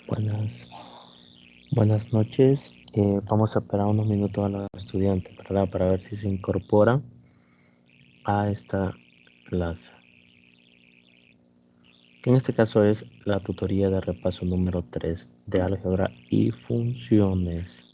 Buenas, buenas noches. Vamos a esperar unos minutos a los estudiantes, ¿verdad? Para ver si se incorporan a esta clase. Que en este caso es la tutoría de repaso número 3 de álgebra y funciones.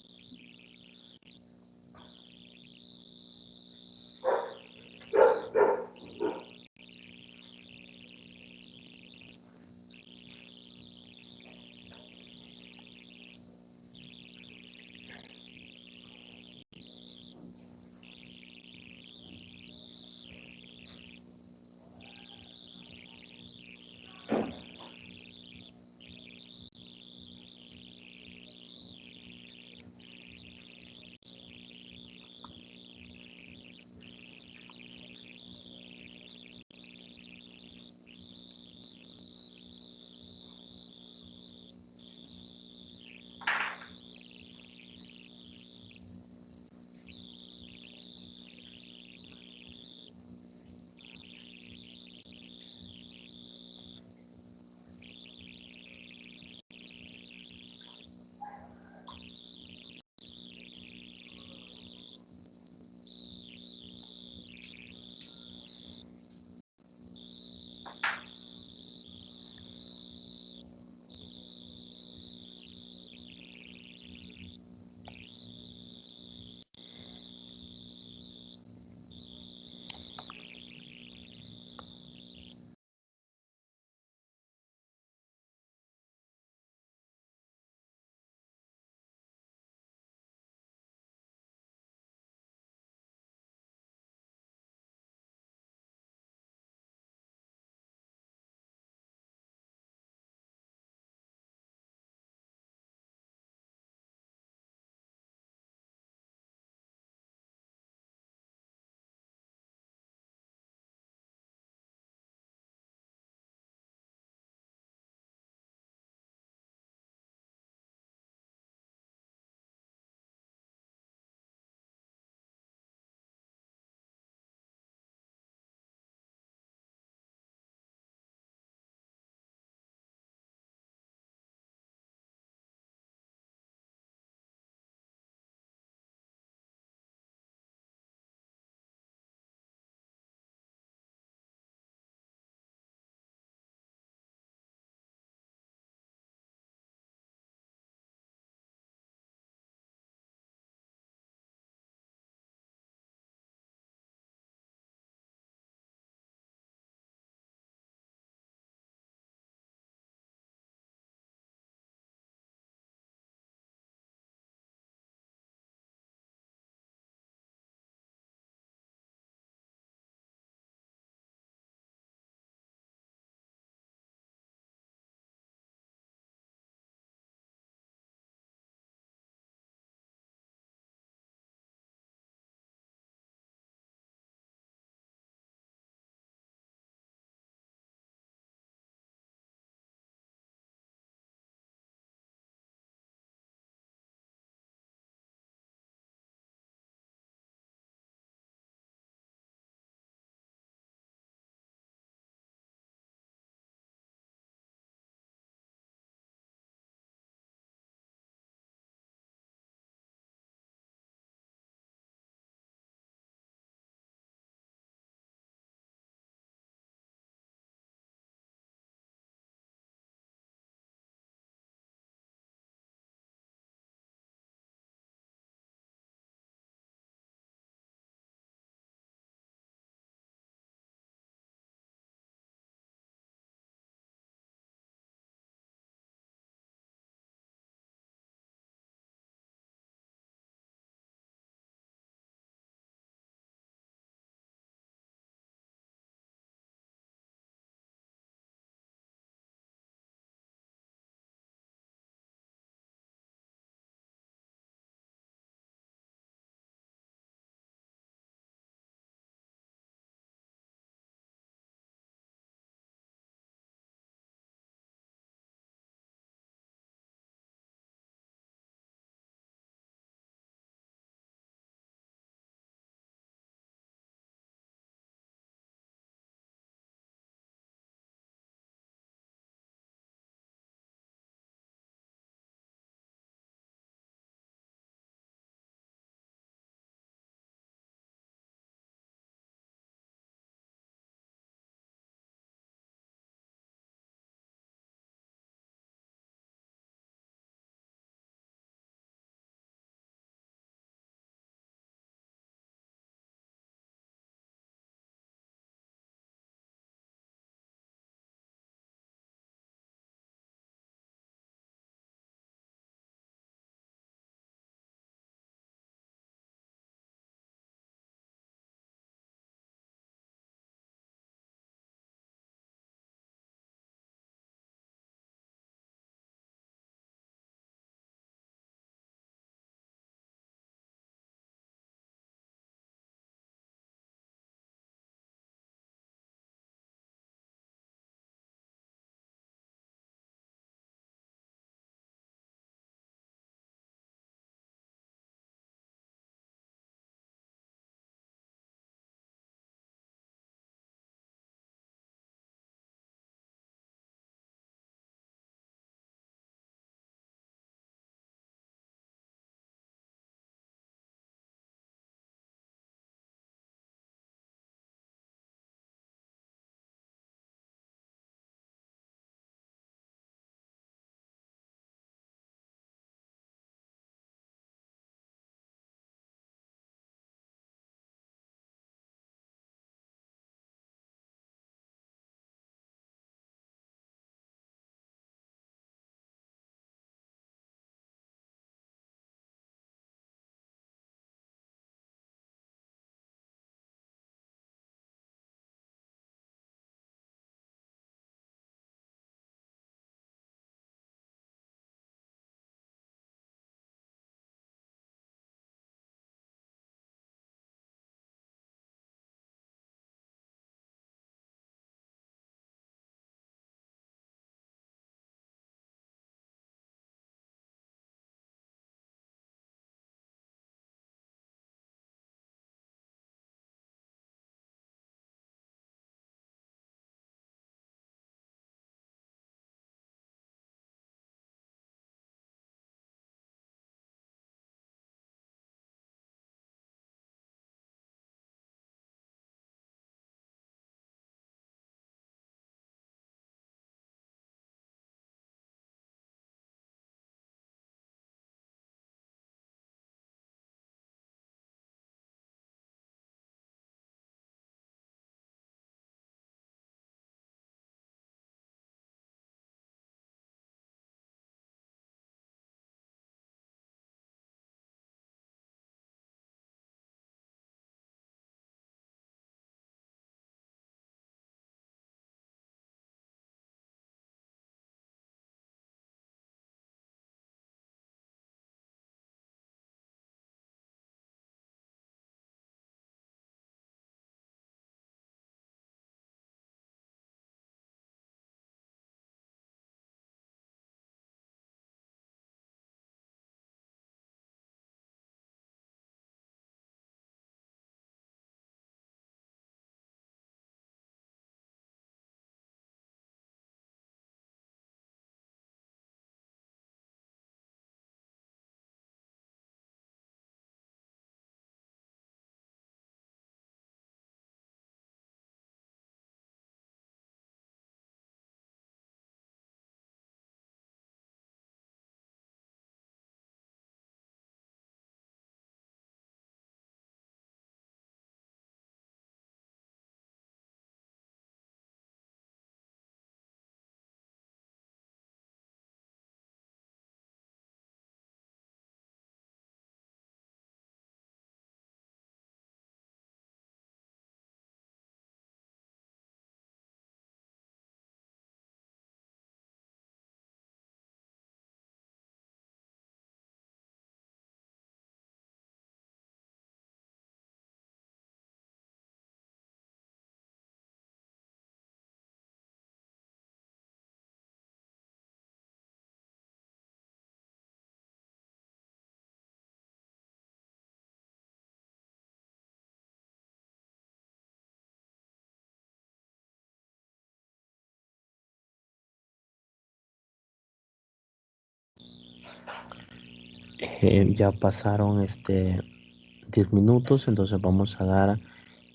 Ya pasaron 10 minutos, entonces vamos a dar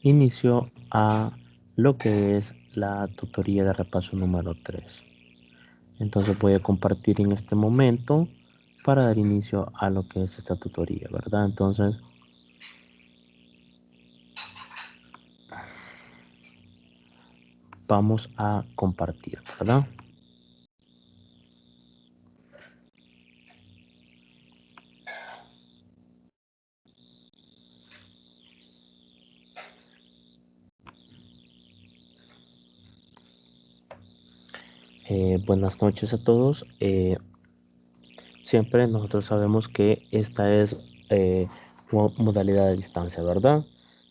inicio a lo que es la tutoría de repaso número 3. Entonces voy a compartir en este momento para dar inicio a lo que es esta tutoría, ¿verdad? Entonces vamos a compartir, ¿verdad? Buenas noches a todos. Siempre nosotros sabemos que esta es modalidad de distancia, ¿verdad?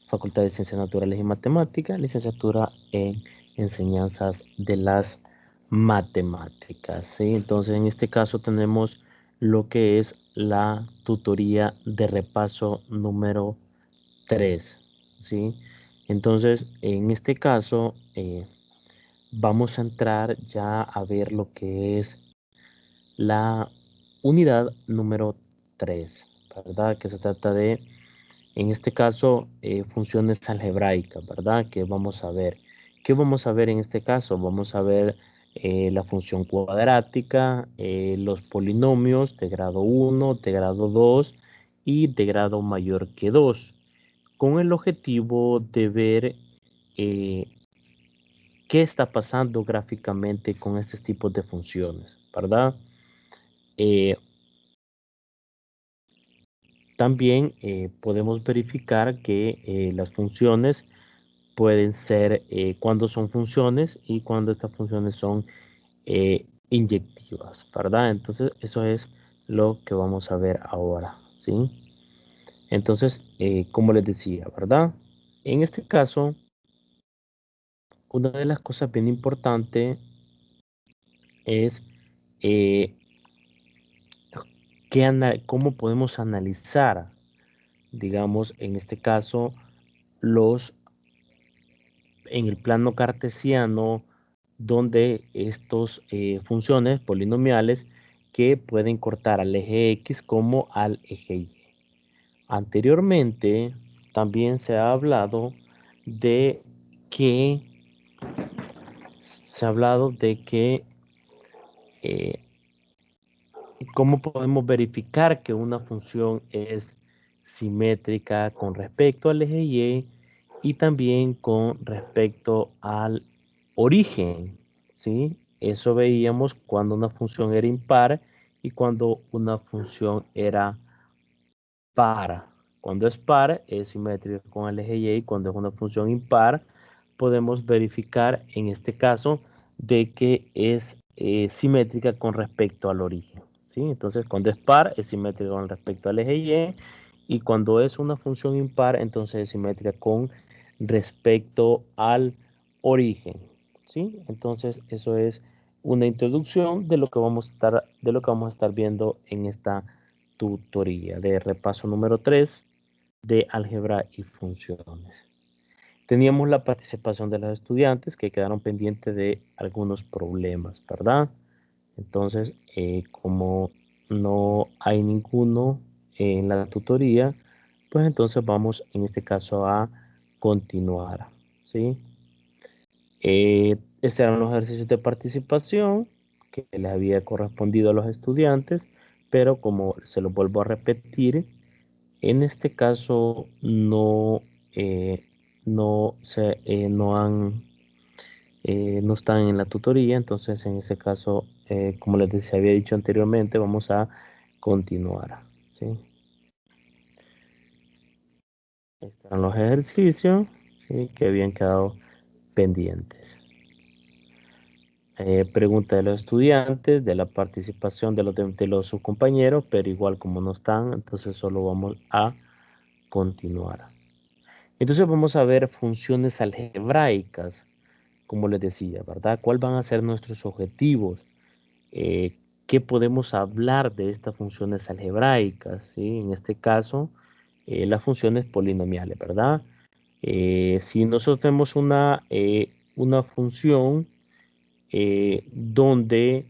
Facultad de Ciencias Naturales y Matemáticas, licenciatura en Enseñanzas de las Matemáticas, ¿sí? Entonces, en este caso tenemos lo que es la tutoría de repaso número 3, ¿sí? Entonces, en este caso, vamos a entrar ya a ver lo que es la unidad número 3, ¿verdad? Que se trata de, en este caso, funciones algebraicas, ¿verdad? Que vamos a ver. ¿Qué vamos a ver en este caso? Vamos a ver la función cuadrática, los polinomios de grado 1, de grado 2 y de grado mayor que 2, con el objetivo de ver eh, qué está pasando gráficamente con estos tipos de funciones, ¿verdad? Eh, También podemos verificar que las funciones pueden ser cuando son funciones y cuando estas funciones son inyectivas, ¿verdad? Entonces eso es lo que vamos a ver ahora, ¿sí? Entonces, como les decía, ¿verdad? En este caso, una de las cosas bien importantes es eh, cómo podemos analizar, digamos, en este caso, los en el plano cartesiano, donde estos funciones polinomiales que pueden cortar al eje X como al eje Y. Anteriormente también se ha hablado de que eh, cómo podemos verificar que una función es simétrica con respecto al eje y también con respecto al origen, ¿sí? Eso veíamos cuando una función era impar y cuando una función era par. Cuando es par es simétrica con el eje y cuando es una función impar podemos verificar en este caso de que es simétrica con respecto al origen, ¿sí? Entonces cuando es par es simétrica con respecto al eje y cuando es una función impar entonces es simétrica con respecto al origen, ¿sí? Entonces eso es una introducción de lo que vamos a estar viendo en esta tutoría de repaso número 3 de álgebra y funciones. Teníamos la participación de los estudiantes que quedaron pendientes de algunos problemas, ¿verdad? Entonces, como no hay ninguno en la tutoría, pues entonces vamos en este caso a continuar, ¿sí? Estos eran los ejercicios de participación que les había correspondido a los estudiantes, pero como se los vuelvo a repetir, en este caso eh, no están en la tutoría, entonces en ese caso, como les había dicho anteriormente, vamos a continuar, ¿sí? Estos eran los ejercicios, ¿sí? Que habían quedado pendientes. Pregunta de los estudiantes, de la participación de los sus compañeros, pero igual como no están, entonces solo vamos a continuar. Entonces vamos a ver funciones algebraicas, como les decía, ¿verdad? ¿Cuáles van a ser nuestros objetivos? ¿Qué podemos hablar de estas funciones algebraicas? ¿Sí? En este caso, las funciones polinomiales, ¿verdad? Si nosotros tenemos una función donde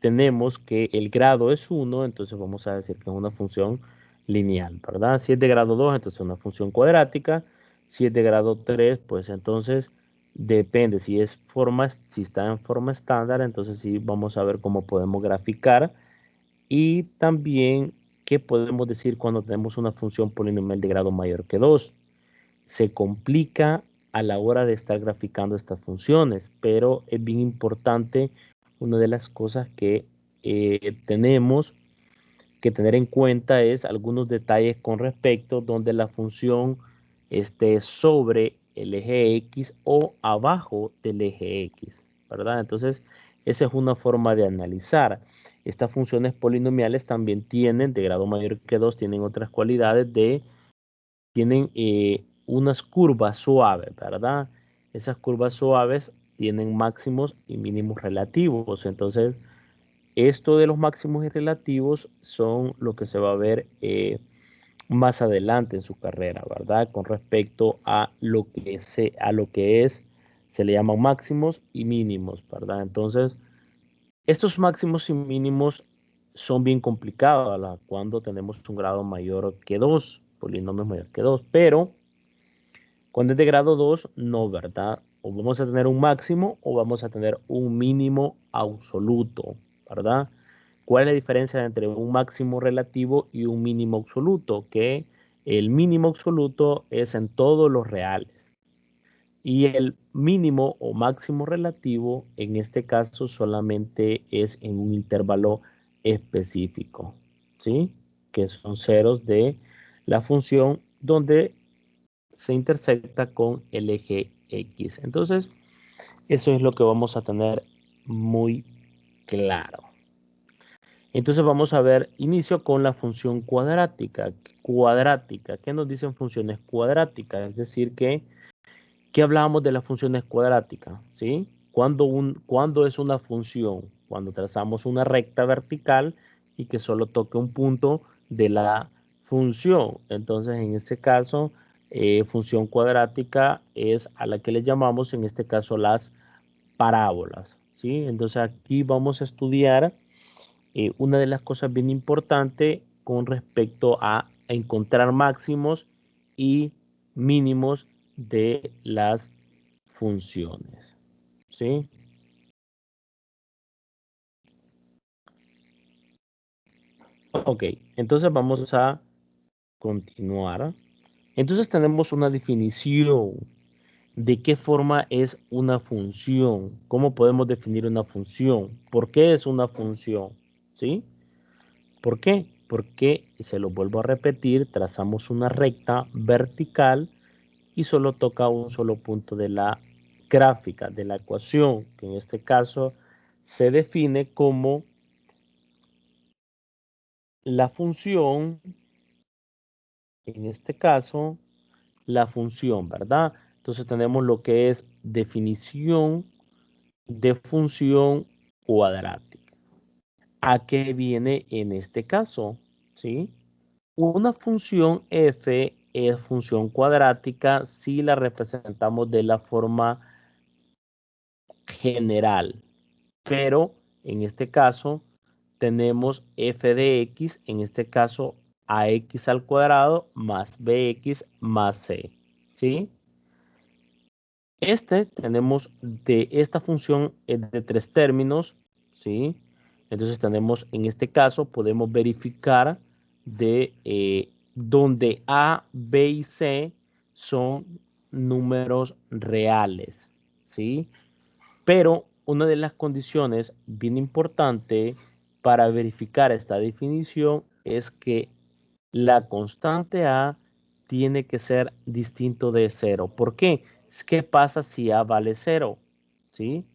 tenemos que el grado es 1, entonces vamos a decir que es una función lineal, ¿verdad? Si es de grado 2, entonces es una función cuadrática. Si es de grado 3, pues entonces depende. Si está en forma estándar, entonces sí vamos a ver cómo podemos graficar. Y también qué podemos decir cuando tenemos una función polinomial de grado mayor que 2. Se complica a la hora de estar graficando estas funciones, pero es bien importante. Una de las cosas que tenemos que tener en cuenta es algunos detalles con respecto donde la función esté sobre el eje X o abajo del eje X, ¿verdad? Entonces, esa es una forma de analizar. Estas funciones polinomiales también tienen, de grado mayor que 2, tienen otras cualidades tienen unas curvas suaves, ¿verdad? Esas curvas suaves tienen máximos y mínimos relativos. Entonces, esto de los máximos y relativos son lo que se va a ver más adelante en su carrera, ¿verdad? Con respecto a lo que es, se le llaman máximos y mínimos, ¿verdad? Entonces, estos máximos y mínimos son bien complicados, ¿verdad? Cuando tenemos un grado mayor que 2, polinomios mayor que 2, pero cuando es de grado 2, no, ¿verdad? O vamos a tener un máximo o vamos a tener un mínimo absoluto, ¿verdad? ¿Cuál es la diferencia entre un máximo relativo y un mínimo absoluto? Que el mínimo absoluto es en todos los reales y el mínimo o máximo relativo en este caso solamente es en un intervalo específico, ¿sí? Que son ceros de la función donde se intersecta con el eje X. Entonces, eso es lo que vamos a tener muy claro. Entonces vamos a ver, inicio con la función cuadrática. Cuadrática, ¿qué nos dicen funciones cuadráticas? Es decir, ¿qué hablábamos de las funciones cuadráticas? ¿Sí? ¿Cuándo es una función? Cuando trazamos una recta vertical y que solo toque un punto de la función. Entonces, en este caso, función cuadrática es a la que le llamamos, en este caso, las parábolas. ¿Sí? Entonces, aquí vamos a estudiar una de las cosas bien importantes con respecto a encontrar máximos y mínimos de las funciones. ¿Sí? Ok, entonces vamos a continuar. Entonces tenemos una definición de qué forma es una función. ¿Cómo podemos definir una función? ¿Por qué es una función? ¿Sí? ¿Por qué? Porque, se lo vuelvo a repetir, trazamos una recta vertical y solo toca un solo punto de la gráfica, de la ecuación, que en este caso se define como la función, en este caso, la función, ¿verdad? Entonces tenemos lo que es definición de función cuadrática. ¿A qué viene en este caso? ¿Sí? Una función f es función cuadrática si la representamos de la forma general, pero en este caso tenemos f de x, en este caso ax al cuadrado más bx más c, ¿sí? Tenemos de esta función es de tres términos, ¿sí? Entonces tenemos, en este caso, podemos verificar de donde a, b y c son números reales, ¿sí? Pero una de las condiciones bien importante para verificar esta definición es que la constante a tiene que ser distinto de cero. ¿Por qué? ¿Qué pasa si a vale cero? ¿Sí?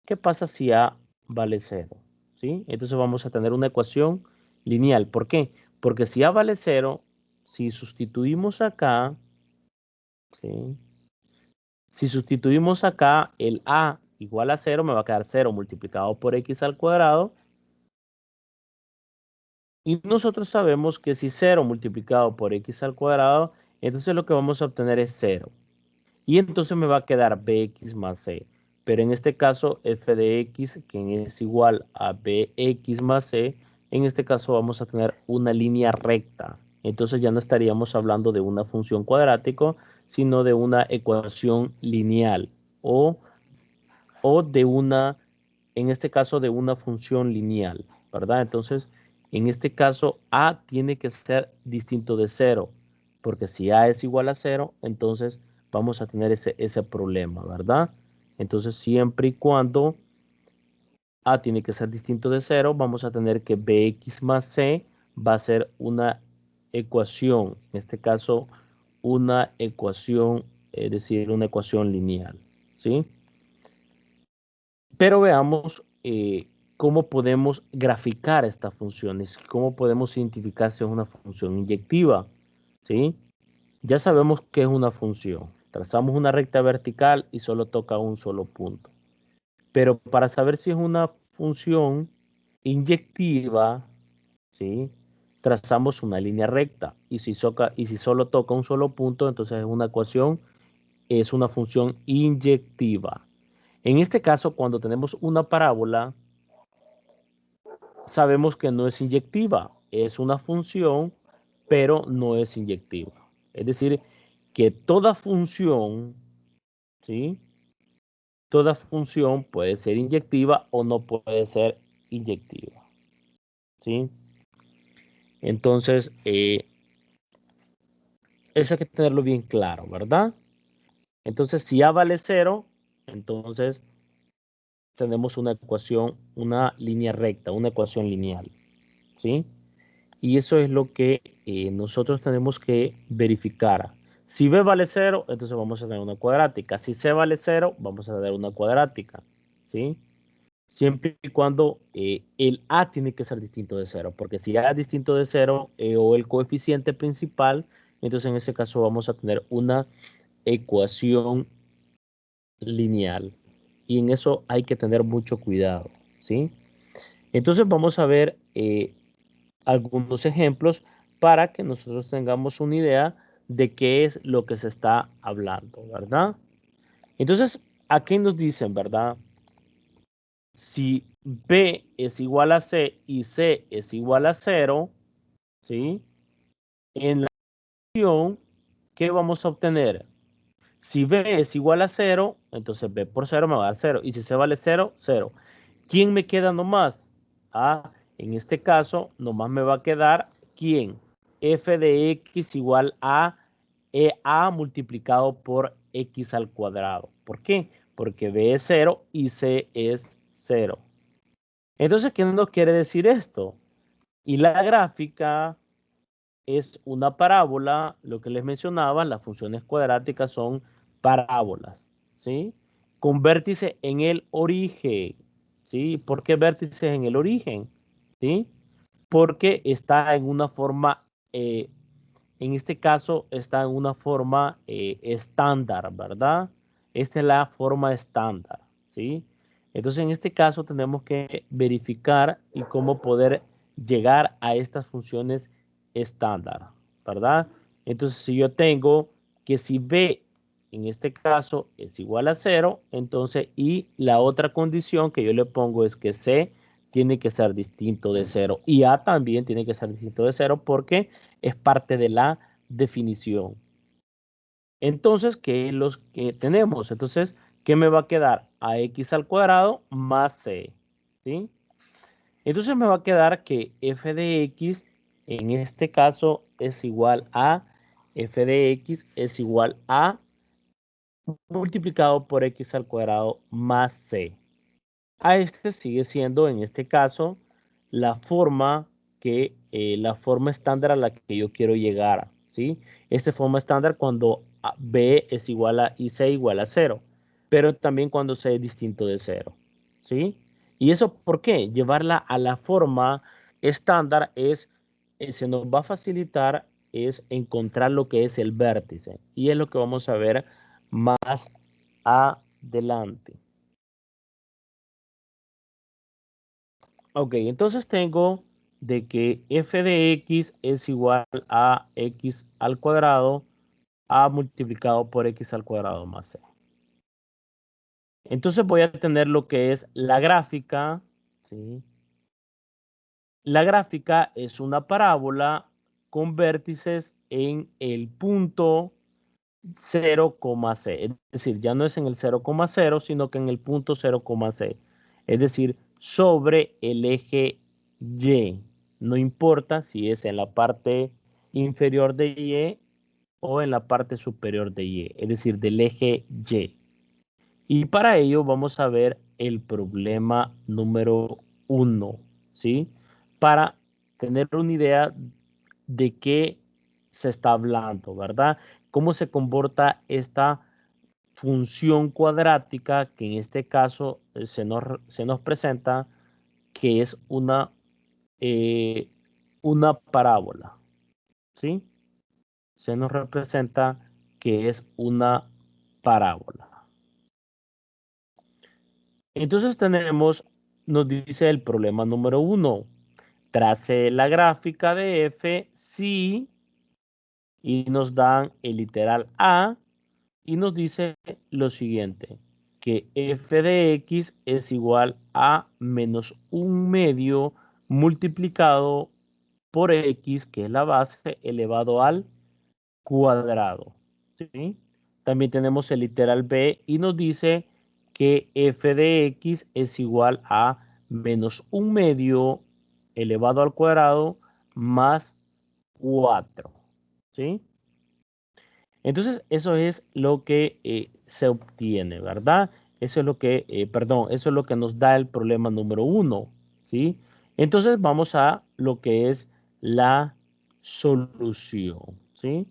¿Qué pasa si a vale cero? ¿Sí? Entonces vamos a tener una ecuación lineal. ¿Por qué? Porque si a vale cero, si sustituimos acá, ¿sí? Si sustituimos acá el a igual a 0, me va a quedar 0 multiplicado por x al cuadrado. Y nosotros sabemos que si 0 multiplicado por x al cuadrado, entonces lo que vamos a obtener es 0. Y entonces me va a quedar bx más c. pero en este caso f de x, que es igual a bx más c, en este caso vamos a tener una línea recta. Entonces ya no estaríamos hablando de una función cuadrática, sino de una ecuación lineal o de una, en este caso, de una función lineal, ¿verdad? Entonces, en este caso, a tiene que ser distinto de 0, porque si a es igual a 0, entonces vamos a tener ese problema, ¿verdad? Entonces, siempre y cuando a tiene que ser distinto de 0, vamos a tener que bx más c va a ser una ecuación, en este caso, una ecuación, es decir, una ecuación lineal, ¿sí? Pero veamos cómo podemos graficar estas funciones, cómo podemos identificar si es una función inyectiva, ¿sí? Ya sabemos que es una función. Trazamos una recta vertical y solo toca un solo punto. Pero para saber si es una función inyectiva, ¿sí? Trazamos una línea recta y si solo toca un solo punto, entonces es una ecuación, es una función inyectiva. En este caso, cuando tenemos una parábola, sabemos que no es inyectiva, es una función, pero no es inyectiva. Es decir, que toda función, ¿sí? Toda función puede ser inyectiva o no puede ser inyectiva, ¿sí? Entonces, eso hay que tenerlo bien claro, ¿verdad? Entonces, si A vale 0, entonces tenemos una ecuación, una línea recta, una ecuación lineal, ¿sí? Y eso es lo que nosotros tenemos que verificar. Si B vale 0, entonces vamos a tener una cuadrática. Si C vale 0, vamos a tener una cuadrática, ¿sí? Siempre y cuando el A tiene que ser distinto de 0, porque si A es distinto de 0 o el coeficiente principal, entonces en ese caso vamos a tener una ecuación lineal. Y en eso hay que tener mucho cuidado, ¿sí? Entonces vamos a ver algunos ejemplos para que nosotros tengamos una idea de qué es lo que se está hablando, ¿verdad? Entonces, aquí nos dicen, ¿verdad? Si B es igual a C y C es igual a 0, ¿sí? En la función, ¿qué vamos a obtener? Si B es igual a 0, entonces B por 0 me va a dar 0. Y si C vale 0, 0. ¿Quién me queda nomás? Ah, en este caso, nomás me va a quedar ¿quién? F de X igual a EA multiplicado por X al cuadrado. ¿Por qué? Porque B es 0 y C es 0. Entonces, ¿qué nos quiere decir esto? Y la gráfica es una parábola, lo que les mencionaba, las funciones cuadráticas son parábolas, ¿sí? Con vértice en el origen, ¿sí? ¿Por qué vértices en el origen? ¿Sí? Porque está en una forma, en este caso está en una forma estándar, ¿verdad? Esta es la forma estándar, ¿sí? Entonces en este caso tenemos que verificar y cómo poder llegar a estas funciones estándar, ¿verdad? Entonces si yo tengo que si B en este caso es igual a 0, entonces y la otra condición que yo le pongo es que C tiene que ser distinto de 0 y A también tiene que ser distinto de 0 porque es parte de la definición. Entonces, ¿qué es lo que tenemos? Entonces, ¿qué me va a quedar? Ax al cuadrado más c, ¿sí? Entonces me va a quedar que f de x en este caso es igual a f de x es igual a multiplicado por x al cuadrado más c. A este sigue siendo en este caso la forma la forma estándar a la que yo quiero llegar, ¿sí? Esta forma estándar cuando B es igual a y C igual a 0, pero también cuando C es distinto de 0, ¿sí? ¿Y eso por qué? Llevarla a la forma estándar se nos va a facilitar es encontrar lo que es el vértice y es lo que vamos a ver más adelante. Ok, entonces tengo de que f de x es igual a x al cuadrado a multiplicado por x al cuadrado más c. Entonces voy a tener lo que es la gráfica, ¿sí? La gráfica es una parábola con vértices en el punto 0,6. Es decir, ya no es en el 0,0, sino que en el punto 0,6. Es decir, sobre el eje Y. No importa si es en la parte inferior de Y o en la parte superior de Y. Es decir, del eje Y. Y para ello vamos a ver el problema número 1, ¿sí? Para tener una idea de qué se está hablando, ¿verdad? Cómo se comporta esta función cuadrática que en este caso se nos presenta que es una parábola, ¿sí? Se nos representa que es una parábola. Entonces nos dice el problema número 1. Trace la gráfica de f si y nos dan el literal a y nos dice lo siguiente, que f de x es igual a menos un medio multiplicado por x, que es la base, elevado al cuadrado. ¿Sí? También tenemos el literal b y nos dice que f de x es igual a menos un medio elevado al cuadrado más 4. ¿Sí? Entonces, eso es lo que se obtiene, ¿verdad? Eso es lo que, eso es lo que nos da el problema número 1, ¿sí? Entonces, vamos a lo que es la solución, ¿sí?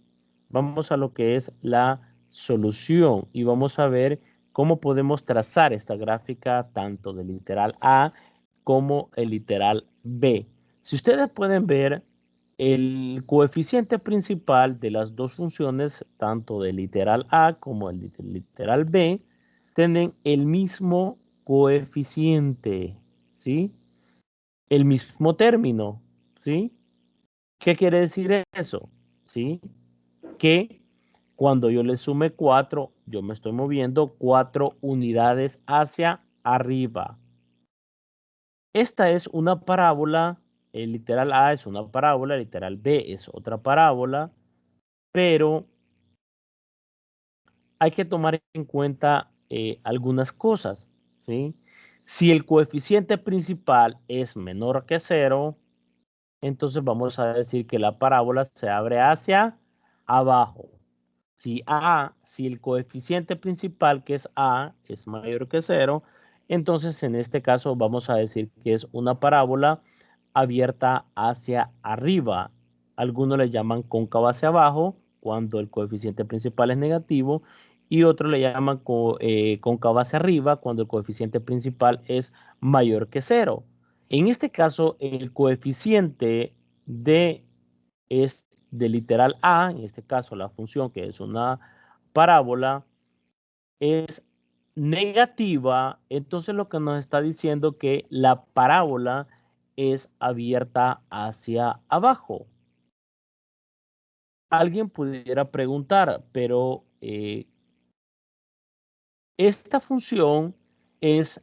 Vamos a lo que es la solución y vamos a ver cómo podemos trazar esta gráfica tanto del literal A como el literal B. Si ustedes pueden ver, el coeficiente principal de las dos funciones, tanto del literal A como el literal B, tienen el mismo coeficiente, ¿sí? El mismo término, ¿sí? ¿Qué quiere decir eso? ¿Sí? Que cuando yo le sume 4, yo me estoy moviendo 4 unidades hacia arriba. Esta es una parábola, el literal A es una parábola, el literal B es otra parábola, pero hay que tomar en cuenta algunas cosas, ¿sí? Si el coeficiente principal es menor que 0, entonces vamos a decir que la parábola se abre hacia abajo. Si el coeficiente principal, que es A, es mayor que 0, entonces en este caso vamos a decir que es una parábola abierta hacia arriba. Algunos le llaman cóncava hacia abajo cuando el coeficiente principal es negativo y otros le llaman cóncava hacia arriba cuando el coeficiente principal es mayor que 0. En este caso, el coeficiente de es de literal A, en este caso la función que es una parábola, es negativa, entonces lo que nos está diciendo que la parábola es abierta hacia abajo. Alguien pudiera preguntar, pero ¿esta función es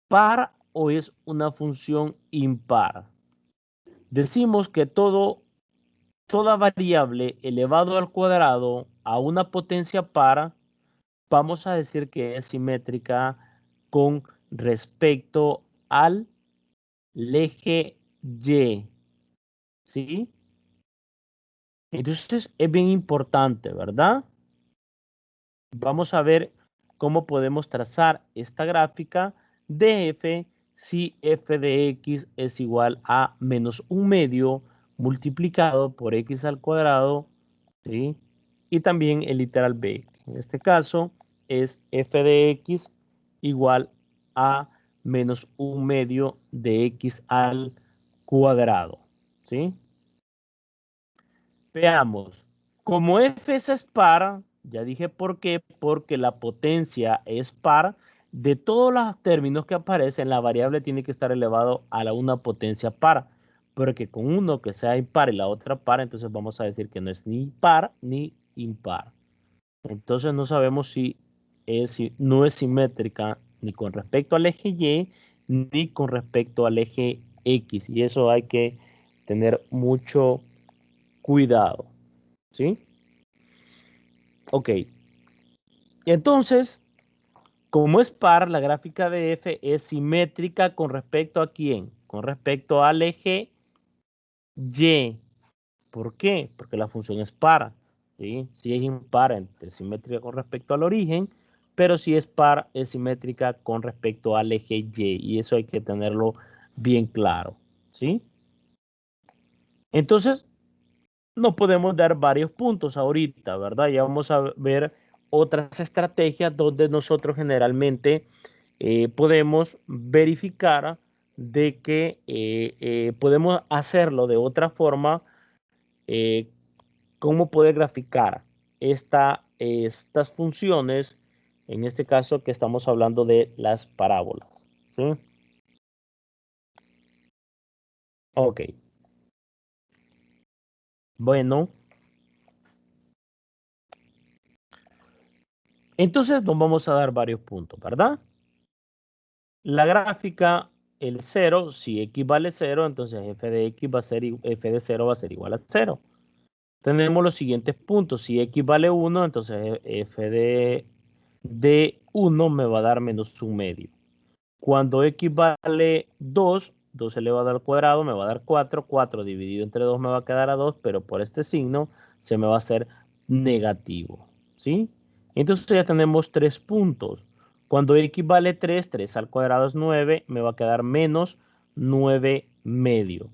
par o es una función impar? Decimos que toda variable elevado al cuadrado a una potencia par, vamos a decir que es simétrica con respecto al eje Y, ¿sí? Entonces es bien importante, ¿verdad? Vamos a ver cómo podemos trazar esta gráfica de f si f de x es igual a menos un medio multiplicado por x al cuadrado, ¿sí? Y también el literal b. En este caso es f de x igual a menos un medio de x al cuadrado, ¿sí? Veamos, como f es par, ya dije por qué, porque la potencia es par, de todos los términos que aparecen, la variable tiene que estar elevado a una potencia par, porque con uno que sea impar y la otra par, entonces vamos a decir que no es ni par ni impar. Entonces no sabemos si no es simétrica ni con respecto al eje Y ni con respecto al eje X. Y eso hay que tener mucho cuidado. ¿Sí? Ok. Entonces, como es par, la gráfica de f es simétrica con respecto a quién? Con respecto al eje Y. ¿Por qué? Porque la función es par. ¿Sí? Si es impar, es simétrica con respecto al origen, pero si es par, es simétrica con respecto al eje Y. Y eso hay que tenerlo bien claro. ¿Sí? Entonces, no podemos dar varios puntos ahorita, ¿verdad? Ya vamos a ver otras estrategias donde nosotros generalmente podemos verificar de que podemos hacerlo de otra forma, eh, cómo poder graficar estas funciones, en este caso que estamos hablando de las parábolas. ¿Sí? Ok. Bueno, entonces nos vamos a dar varios puntos, ¿verdad? La gráfica, el cero, si x vale 0, entonces f de x va a ser, f de 0 va a ser igual a 0. Tenemos los siguientes puntos. Si x vale 1, entonces f de 1 me va a dar menos un medio. Cuando x vale 2, 2 elevado al cuadrado me va a dar 4. 4 dividido entre 2 me va a quedar a 2, pero por este signo se me va a hacer negativo. ¿Sí? Entonces ya tenemos 3 puntos. Cuando x vale 3, 3 al cuadrado es 9, me va a quedar menos 9 medio.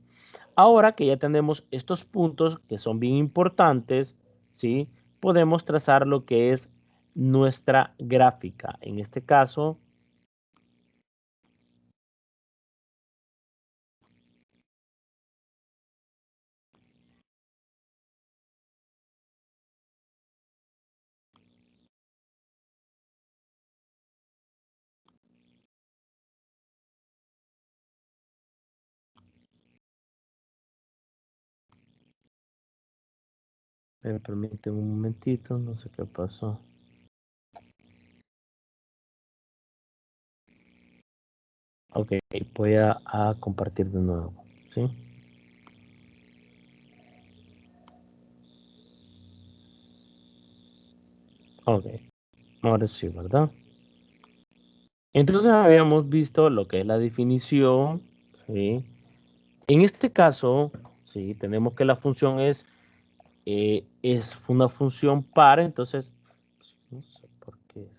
Ahora que ya tenemos estos puntos que son bien importantes, ¿sí? Podemos trazar lo que es nuestra gráfica. En este caso, me permiten un momentito, no sé qué pasó. Ok, voy a compartir de nuevo, ¿sí? Ok, ahora sí, ¿verdad? Entonces habíamos visto lo que es la definición, ¿sí? En este caso, ¿sí? Tenemos que la función es una función par, entonces, no sé por qué.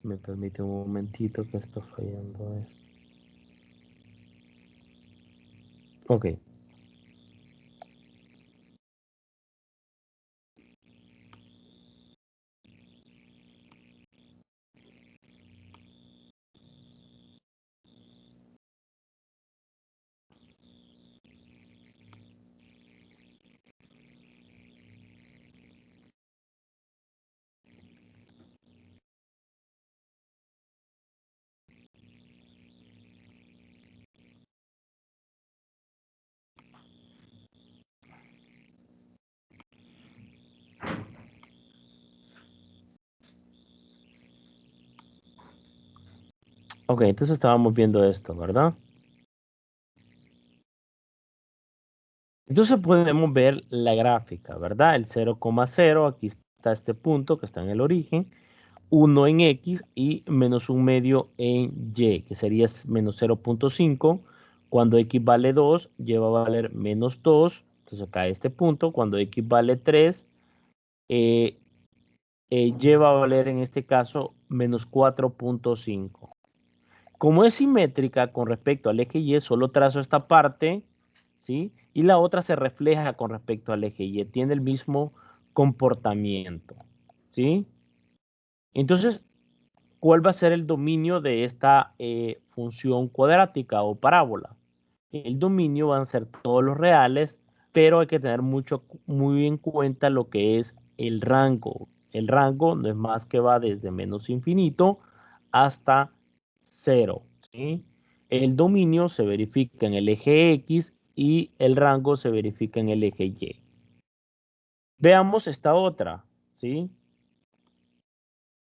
Me permite un momentito que está fallando. Ok. Ok, entonces estábamos viendo esto, ¿verdad? Entonces podemos ver la gráfica, ¿verdad? El 0,0, aquí está este punto que está en el origen, 1 en X y menos un medio en Y, que sería menos 0,5. Cuando X vale 2, lleva a valer menos 2. Entonces acá este punto, cuando X vale 3, eh, lleva a valer en este caso menos 4,5. Como es simétrica con respecto al eje Y, solo trazo esta parte, ¿sí? Y la otra se refleja con respecto al eje Y, tiene el mismo comportamiento, ¿sí? Entonces, ¿cuál va a ser el dominio de esta función cuadrática o parábola? El dominio van a ser todos los reales, pero hay que tener muy en cuenta lo que es el rango. El rango no es más que va desde menos infinito hasta 0. ¿Sí? El dominio se verifica en el eje X y el rango se verifica en el eje Y. Veamos esta otra, ¿sí?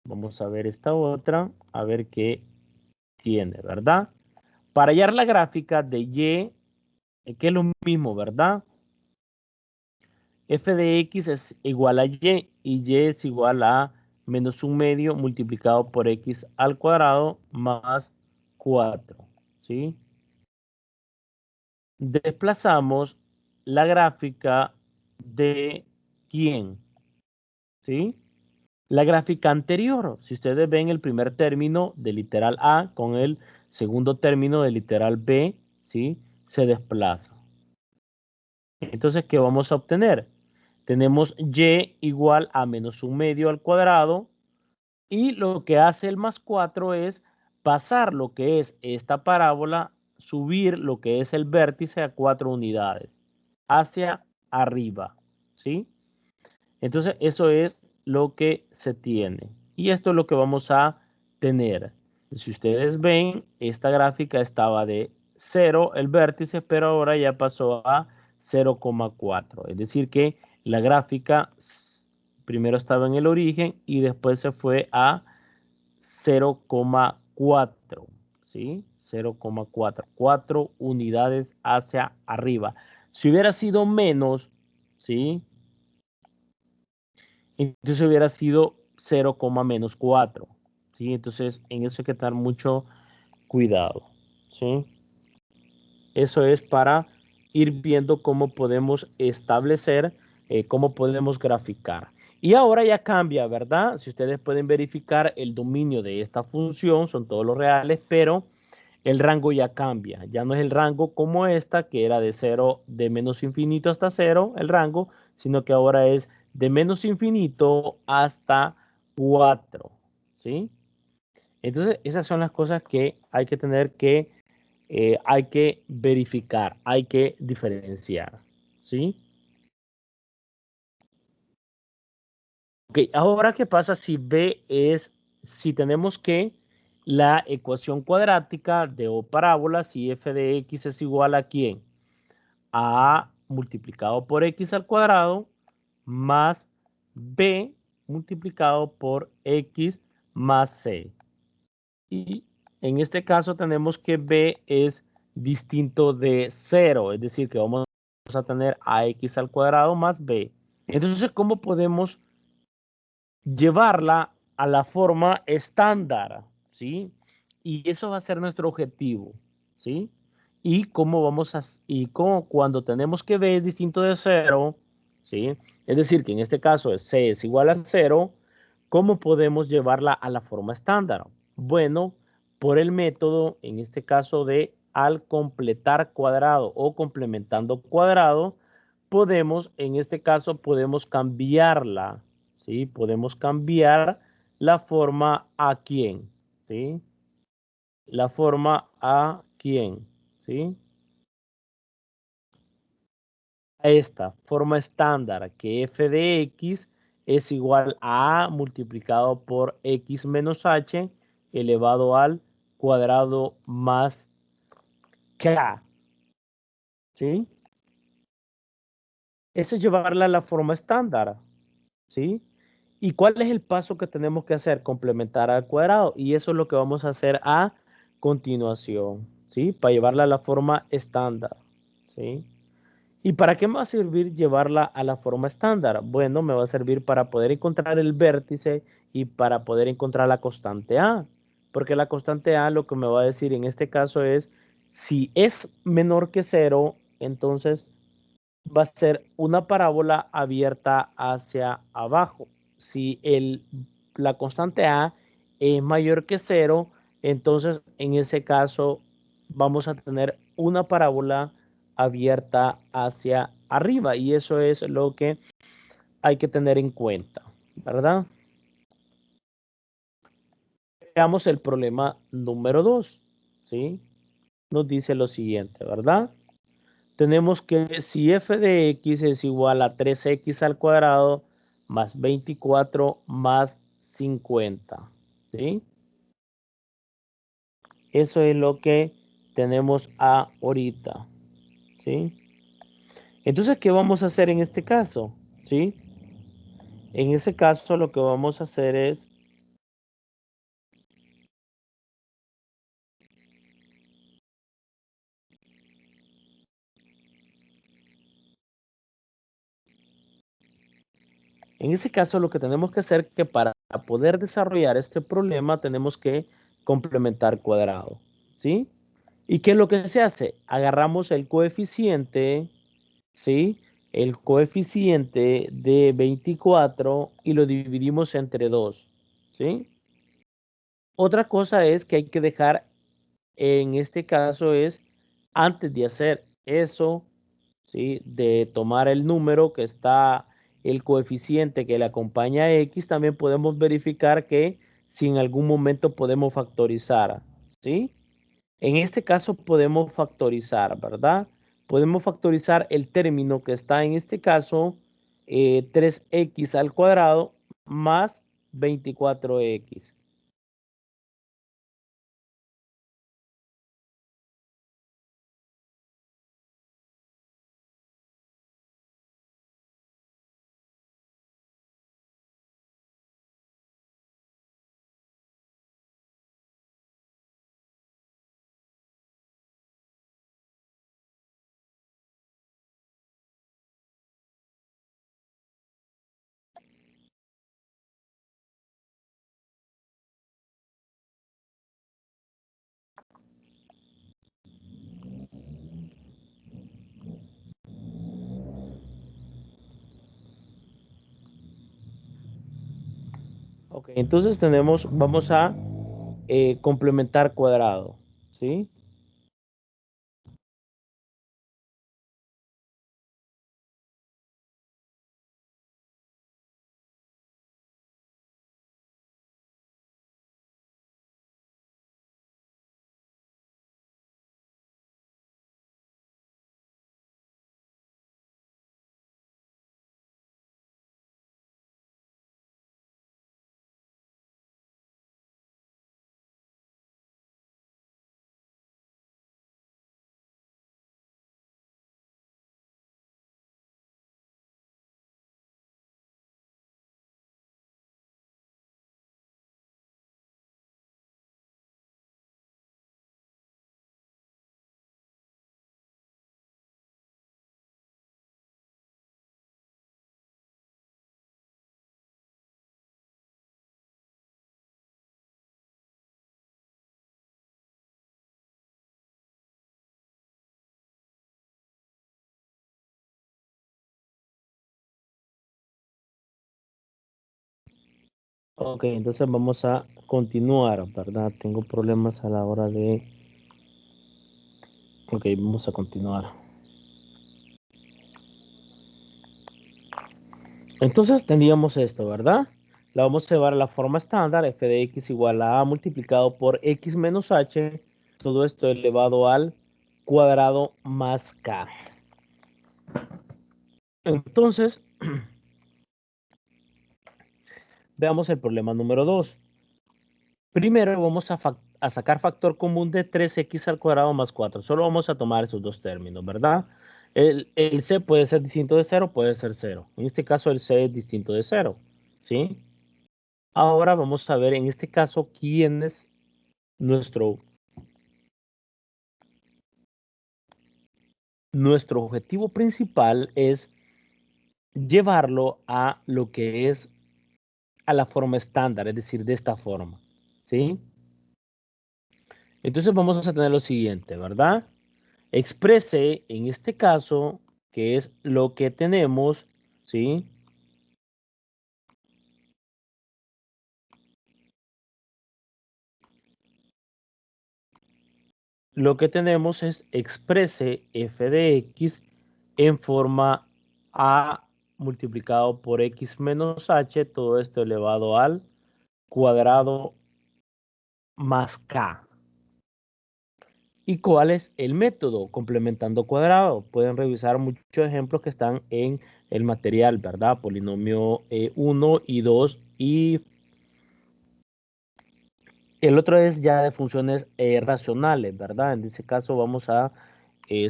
Vamos a ver esta otra, a ver qué tiene, ¿verdad? Para hallar la gráfica de Y, que es lo mismo, ¿verdad? F de X es igual a Y y Y es igual a menos un medio multiplicado por X al cuadrado más 4, ¿sí? Desplazamos la gráfica de ¿quién? ¿Sí? La gráfica anterior, si ustedes ven el primer término del literal A con el segundo término del literal B, ¿sí? Se desplaza. Entonces, ¿qué vamos a obtener? Tenemos Y igual a menos un medio al cuadrado y lo que hace el más 4 es pasar lo que es esta parábola, subir lo que es el vértice a 4 unidades hacia arriba, ¿sí? Entonces, eso es lo que se tiene. Y esto es lo que vamos a tener. Si ustedes ven, esta gráfica estaba de 0 el vértice, pero ahora ya pasó a 0,4. Es decir que la gráfica primero estaba en el origen y después se fue a 0,4. ¿Sí? 0,4. 4 unidades hacia arriba. Si hubiera sido menos, ¿sí? Entonces hubiera sido 0, menos 4. ¿Sí? Entonces en eso hay que tener mucho cuidado. ¿Sí? Eso es para ir viendo cómo podemos establecer, cómo podemos graficar. Y ahora ya cambia, ¿verdad? Si ustedes pueden verificar el dominio de esta función, son todos los reales, pero el rango ya cambia. Ya no es el rango como esta, que era de 0, de menos infinito hasta 0, el rango, sino que ahora es de menos infinito hasta 4. ¿Sí? Entonces, esas son las cosas que hay que tener que, hay que verificar, hay que diferenciar. ¿Sí? Ok, ahora, ¿qué pasa si B es, si tenemos que la ecuación cuadrática de O parábola, si f de x es igual a ¿quién? A multiplicado por x al cuadrado más B multiplicado por x más c. Y en este caso tenemos que B es distinto de 0, es decir, que vamos a tener ax al cuadrado más b. Entonces, ¿cómo podemos llevarla a la forma estándar? ¿Sí? Y eso va a ser nuestro objetivo. ¿Sí? Y cómo vamos a, y cómo cuando tenemos que b es distinto de 0, ¿sí? Es decir, que en este caso c es igual a 0, ¿cómo podemos llevarla a la forma estándar? Bueno, por el método, en este caso de al completar cuadrado o complementando cuadrado, podemos, en este caso, podemos cambiarla, ¿sí? Podemos cambiar la forma a quién, ¿sí? La forma a quién, ¿sí? A esta forma estándar que f de x es igual a multiplicado por x menos h elevado al cuadrado más k, ¿sí? Eso es llevarla a la forma estándar, ¿sí? ¿Y cuál es el paso que tenemos que hacer? Complementar al cuadrado. Y eso es lo que vamos a hacer a continuación, ¿sí? Para llevarla a la forma estándar, ¿sí? ¿Y para qué me va a servir llevarla a la forma estándar? Bueno, me va a servir para poder encontrar el vértice y para poder encontrar la constante A. Porque la constante A lo que me va a decir en este caso es, si es menor que 0, entonces va a ser una parábola abierta hacia abajo. Si la constante A es mayor que 0, entonces en ese caso vamos a tener una parábola abierta hacia arriba y eso es lo que hay que tener en cuenta, ¿verdad? Veamos el problema número 2, ¿sí? Nos dice lo siguiente, ¿verdad? Tenemos que si f de x es igual a 3x al cuadrado más 24 más 50. ¿Sí? Eso es lo que tenemos ahorita. ¿Sí? Entonces, ¿qué vamos a hacer en este caso? ¿Sí? En ese caso, lo que vamos a hacer es en ese caso, lo que tenemos que hacer es que para poder desarrollar este problema tenemos que complementar cuadrado, ¿sí? ¿Y qué es lo que se hace? Agarramos el coeficiente, ¿sí? El coeficiente de 24 y lo dividimos entre 2, ¿sí? Otra cosa es que hay que dejar, en este caso es, antes de hacer eso, ¿sí? De tomar el número que está, el coeficiente que le acompaña a X, también podemos verificar que si en algún momento podemos factorizar, ¿sí? En este caso podemos factorizar, ¿verdad? Podemos factorizar el término que está en este caso, 3x al cuadrado más 24x. Ok, entonces tenemos, vamos a complementar cuadrado, ¿sí? Ok, entonces vamos a continuar, ¿verdad? Tengo problemas a la hora de... Ok, vamos a continuar. Entonces tendríamos esto, ¿verdad? La vamos a llevar a la forma estándar, f de x igual a multiplicado por x menos h, todo esto elevado al cuadrado más k. Entonces, veamos el problema número 2. Primero vamos a sacar factor común de 3x al cuadrado más 4. Solo vamos a tomar esos dos términos, ¿verdad? El c puede ser distinto de 0, puede ser 0. En este caso el c es distinto de 0, ¿sí? Ahora vamos a ver en este caso quién es nuestro objetivo principal es llevarlo a lo que es a la forma estándar, es decir, de esta forma, ¿sí? Entonces vamos a tener lo siguiente, ¿verdad? Exprese en este caso, que es lo que tenemos, ¿sí? Lo que tenemos es exprese f de x en forma a multiplicado por x menos h, todo esto elevado al cuadrado más k. ¿Y cuál es el método? Complementando cuadrado. Pueden revisar muchos ejemplos que están en el material, ¿verdad? Polinomio 1 y 2 y el otro es ya de funciones racionales, ¿verdad? En ese caso vamos a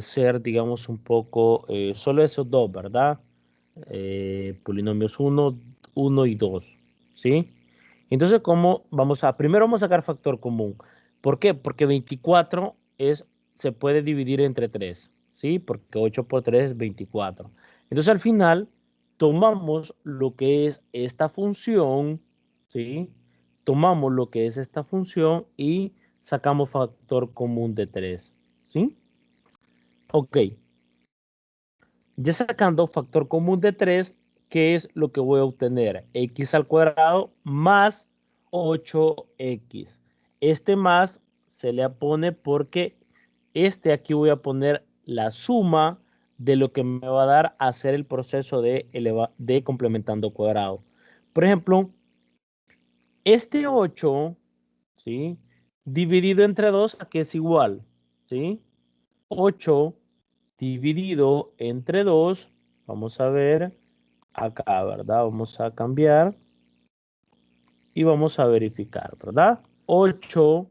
ser, digamos, un poco, solo esos dos, ¿verdad? Polinomios 1 y 2, ¿sí? Entonces, ¿cómo vamos a? Primero vamos a sacar factor común. ¿Por qué? Porque 24 se puede dividir entre 3, ¿sí? Porque 8 por 3 es 24. Entonces, al final, tomamos lo que es esta función, ¿sí? Tomamos lo que es esta función y sacamos factor común de 3, ¿sí? Ok, ya sacando factor común de 3, ¿qué es lo que voy a obtener? X al cuadrado más 8x. Este más se le pone porque aquí voy a poner la suma de lo que me va a dar hacer el proceso de complementando cuadrado. Por ejemplo, este 8, ¿sí? Dividido entre 2, ¿a qué es igual? ¿Sí? 8 dividido entre 2, vamos a ver acá, ¿verdad? Vamos a cambiar y vamos a verificar, ¿verdad? 8,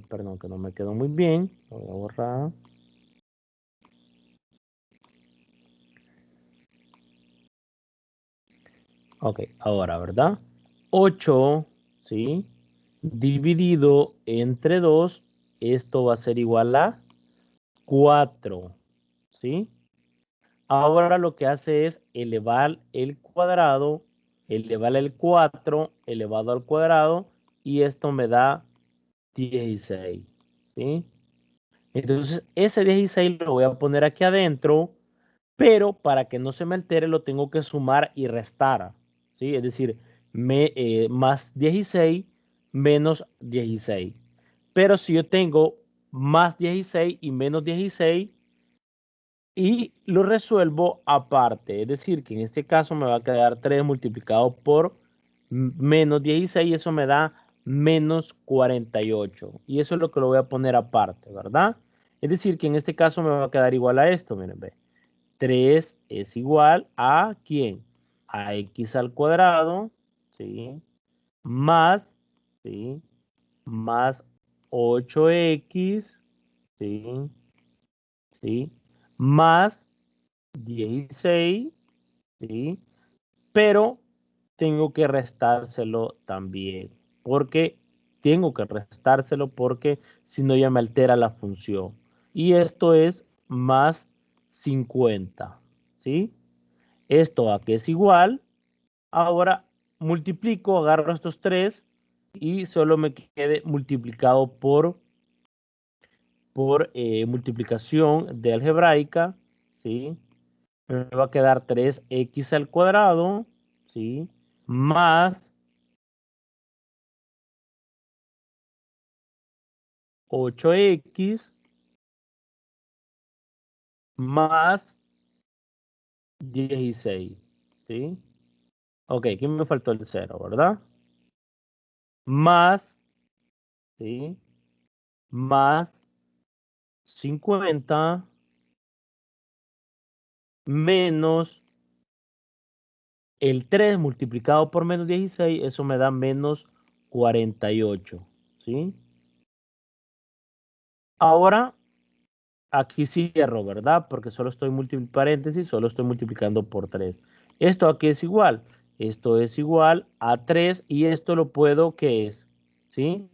perdón que no me quedó muy bien, lo voy a borrar. Ok, ahora, ¿verdad? 8, ¿sí? Dividido entre 2, esto va a ser igual a 4, ¿sí? Ahora lo que hace es elevar el cuadrado, elevar el 4 elevado al cuadrado y esto me da 16, ¿sí? Entonces ese 16 lo voy a poner aquí adentro, pero para que no se me altere lo tengo que sumar y restar, ¿sí? Es decir, más 16 menos 16. Pero si yo tengo más 16 y menos 16, y lo resuelvo aparte, es decir, que en este caso me va a quedar 3 multiplicado por menos 16 y eso me da menos 48. Y eso es lo que lo voy a poner aparte, ¿verdad? Es decir, que en este caso me va a quedar igual a esto, miren, ve. 3 es igual a ¿quién? A x al cuadrado, ¿sí? Más, ¿sí? Más 8x, ¿sí? ¿Sí? Más 16, ¿sí? Pero tengo que restárselo también, porque tengo que restárselo porque si no ya me altera la función. Y esto es más 50, ¿sí? Esto a que es igual, ahora multiplico, agarro estos tres y solo me quede multiplicado por multiplicación de algebraica, ¿sí? Me va a quedar 3x al cuadrado, ¿sí? Más 8x más 16, ¿sí? Ok, aquí me faltó el 0, ¿verdad? Más, ¿sí? Más 50 menos el 3 multiplicado por menos 16, eso me da menos 48, ¿sí? Ahora aquí cierro, ¿verdad? Porque solo estoy multiplicando paréntesis, solo estoy multiplicando por 3. Esto aquí es igual. Esto es igual a 3 y esto lo puedo, ¿qué es? ¿Sí?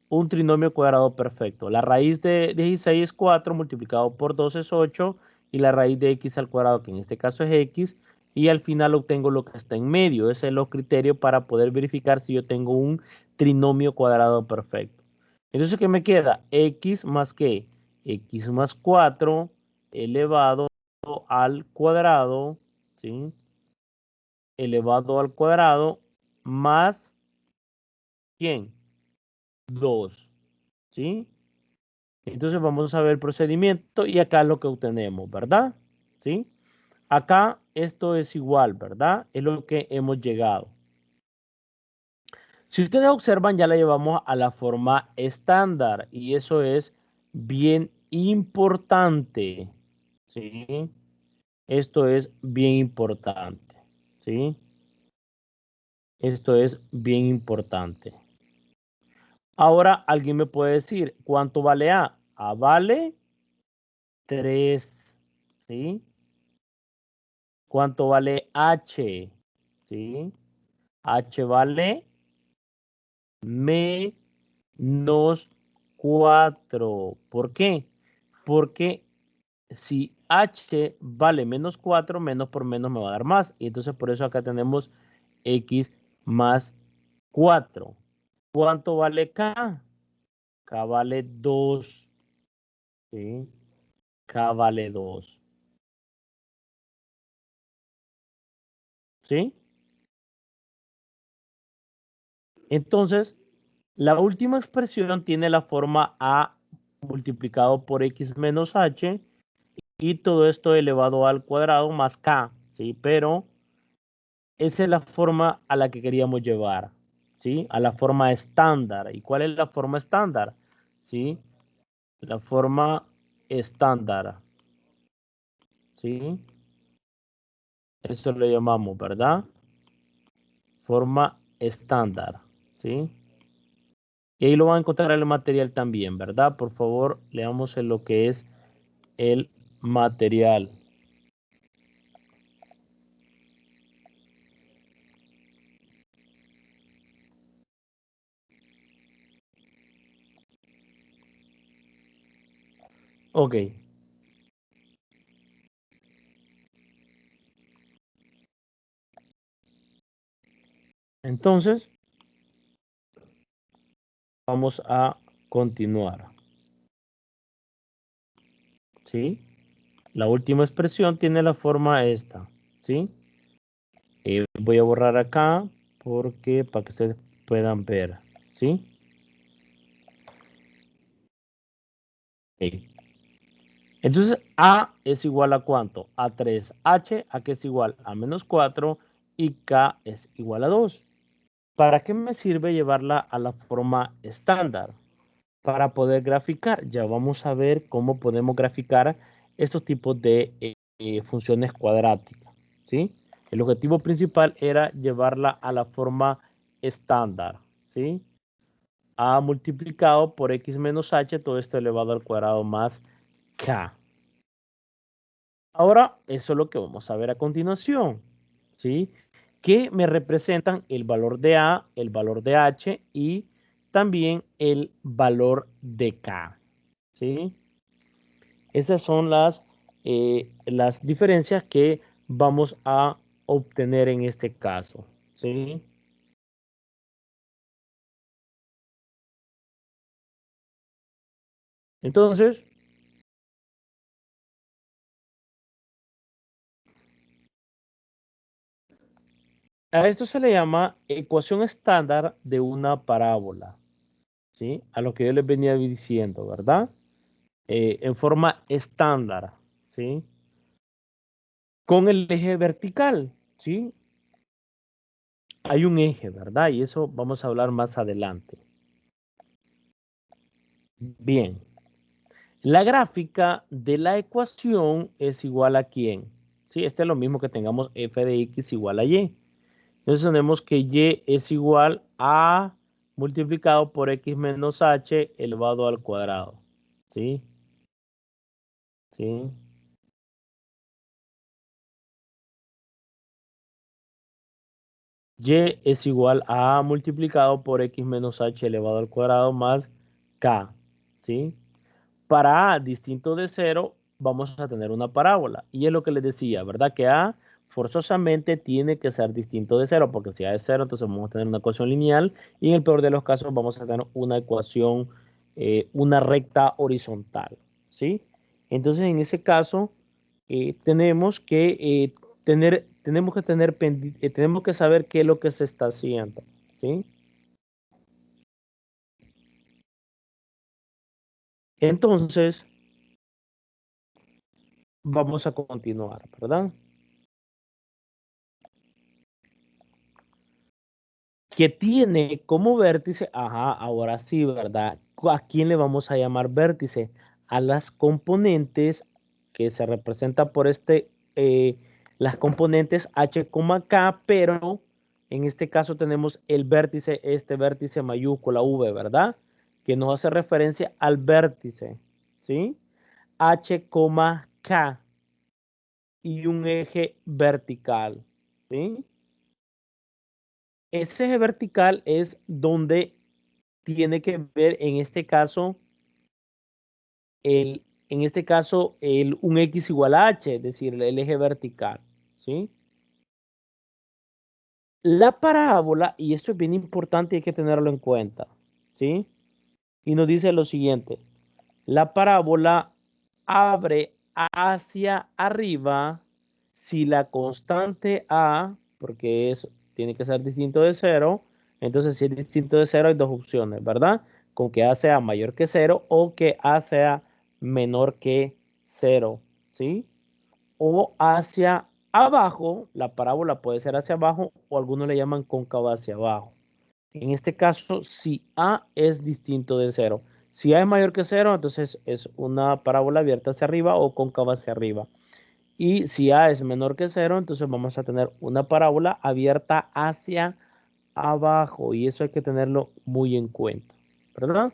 Un trinomio cuadrado perfecto. La raíz de 16 es 4, multiplicado por 2 es 8 y la raíz de x al cuadrado, que en este caso es x, y al final obtengo lo que está en medio. Ese es el criterio para poder verificar si yo tengo un trinomio cuadrado perfecto. Entonces, ¿qué me queda? X más qué? X más 4 elevado al cuadrado, ¿sí? Elevado al cuadrado más, ¿quién? 2, ¿sí? Entonces vamos a ver el procedimiento y acá es lo que obtenemos, ¿verdad? ¿Sí? Acá esto es igual, ¿verdad? Es lo que hemos llegado. Si ustedes observan, ya la llevamos a la forma estándar y eso es bien importante, ¿sí? Esto es bien importante, ¿sí? Esto es bien importante. Ahora alguien me puede decir, ¿cuánto vale A? A vale 3, ¿sí? ¿Cuánto vale H? ¿Sí? H vale menos 4. ¿Por qué? Porque si H vale menos 4, menos por menos me va a dar más. Y entonces por eso acá tenemos X más 4. ¿Cuánto vale K? K vale 2. ¿Sí? K vale 2. ¿Sí? Entonces, la última expresión tiene la forma A multiplicado por X menos H y todo esto elevado al cuadrado más K, ¿sí? Pero esa es la forma a la que queríamos llevar, ¿sí? A la forma estándar. ¿Y cuál es la forma estándar? ¿Sí? La forma estándar, ¿sí? Eso lo llamamos, ¿verdad? Forma estándar, ¿sí? Y ahí lo van a encontrar en el material también, ¿verdad? Por favor, leamos en lo que es el material. Ok. Entonces, vamos a continuar, ¿sí? La última expresión tiene la forma esta, ¿sí? Voy a borrar acá porque para que ustedes puedan ver, ¿sí? Ok. Entonces, A es igual a ¿cuánto? A 3H, A que es igual a menos 4 y K es igual a 2. ¿Para qué me sirve llevarla a la forma estándar? Para poder graficar. Ya vamos a ver cómo podemos graficar estos tipos de funciones cuadráticas, ¿sí? El objetivo principal era llevarla a la forma estándar, ¿sí? A multiplicado por X menos H, todo esto elevado al cuadrado más K. Ahora, eso es lo que vamos a ver a continuación, ¿sí? Que me representan el valor de A, el valor de H y también el valor de K, ¿sí? Esas son las diferencias que vamos a obtener en este caso, ¿sí? Entonces, a esto se le llama ecuación estándar de una parábola, ¿sí? A lo que yo les venía diciendo, ¿verdad? En forma estándar, ¿sí? Con el eje vertical, ¿sí? Hay un eje, ¿verdad? Y eso vamos a hablar más adelante. Bien, la gráfica de la ecuación es igual a ¿quién? Sí, este es lo mismo que tengamos f de x igual a y. Entonces tenemos que y es igual a multiplicado por x menos h elevado al cuadrado. ¿Sí? ¿Sí? Y es igual a multiplicado por x menos h elevado al cuadrado más k. ¿Sí? Para A distinto de cero, vamos a tener una parábola. Y es lo que les decía, ¿verdad? Que A forzosamente tiene que ser distinto de cero, porque si A es cero, entonces vamos a tener una ecuación lineal y en el peor de los casos vamos a tener una ecuación, una recta horizontal, ¿sí? Entonces, en ese caso, tenemos que saber qué es lo que se está haciendo, ¿sí? Entonces, vamos a continuar, ¿verdad? Que tiene como vértice, ajá, ahora sí, ¿verdad? ¿A quién le vamos a llamar vértice? A las componentes que se representan por este las componentes h, k, pero en este caso tenemos el vértice, este vértice mayúscula v, ¿verdad? Que nos hace referencia al vértice, ¿sí? H, K y un eje vertical, ¿sí? Ese eje vertical es donde tiene que ver, en este caso, un x igual a h, es decir, el eje vertical, ¿sí? La parábola, y esto es bien importante y hay que tenerlo en cuenta, ¿sí? Y nos dice lo siguiente, la parábola abre hacia arriba si la constante a, porque eso tiene que ser distinto de cero, entonces si es distinto de cero hay dos opciones, ¿verdad? Con que a sea mayor que cero o que a sea menor que cero, ¿sí? O hacia abajo, la parábola puede ser hacia abajo o algunos le llaman cóncava hacia abajo. En este caso, si A es distinto de cero. Si A es mayor que cero, entonces es una parábola abierta hacia arriba o cóncava hacia arriba. Y si A es menor que cero, entonces vamos a tener una parábola abierta hacia abajo. Y eso hay que tenerlo muy en cuenta, ¿verdad?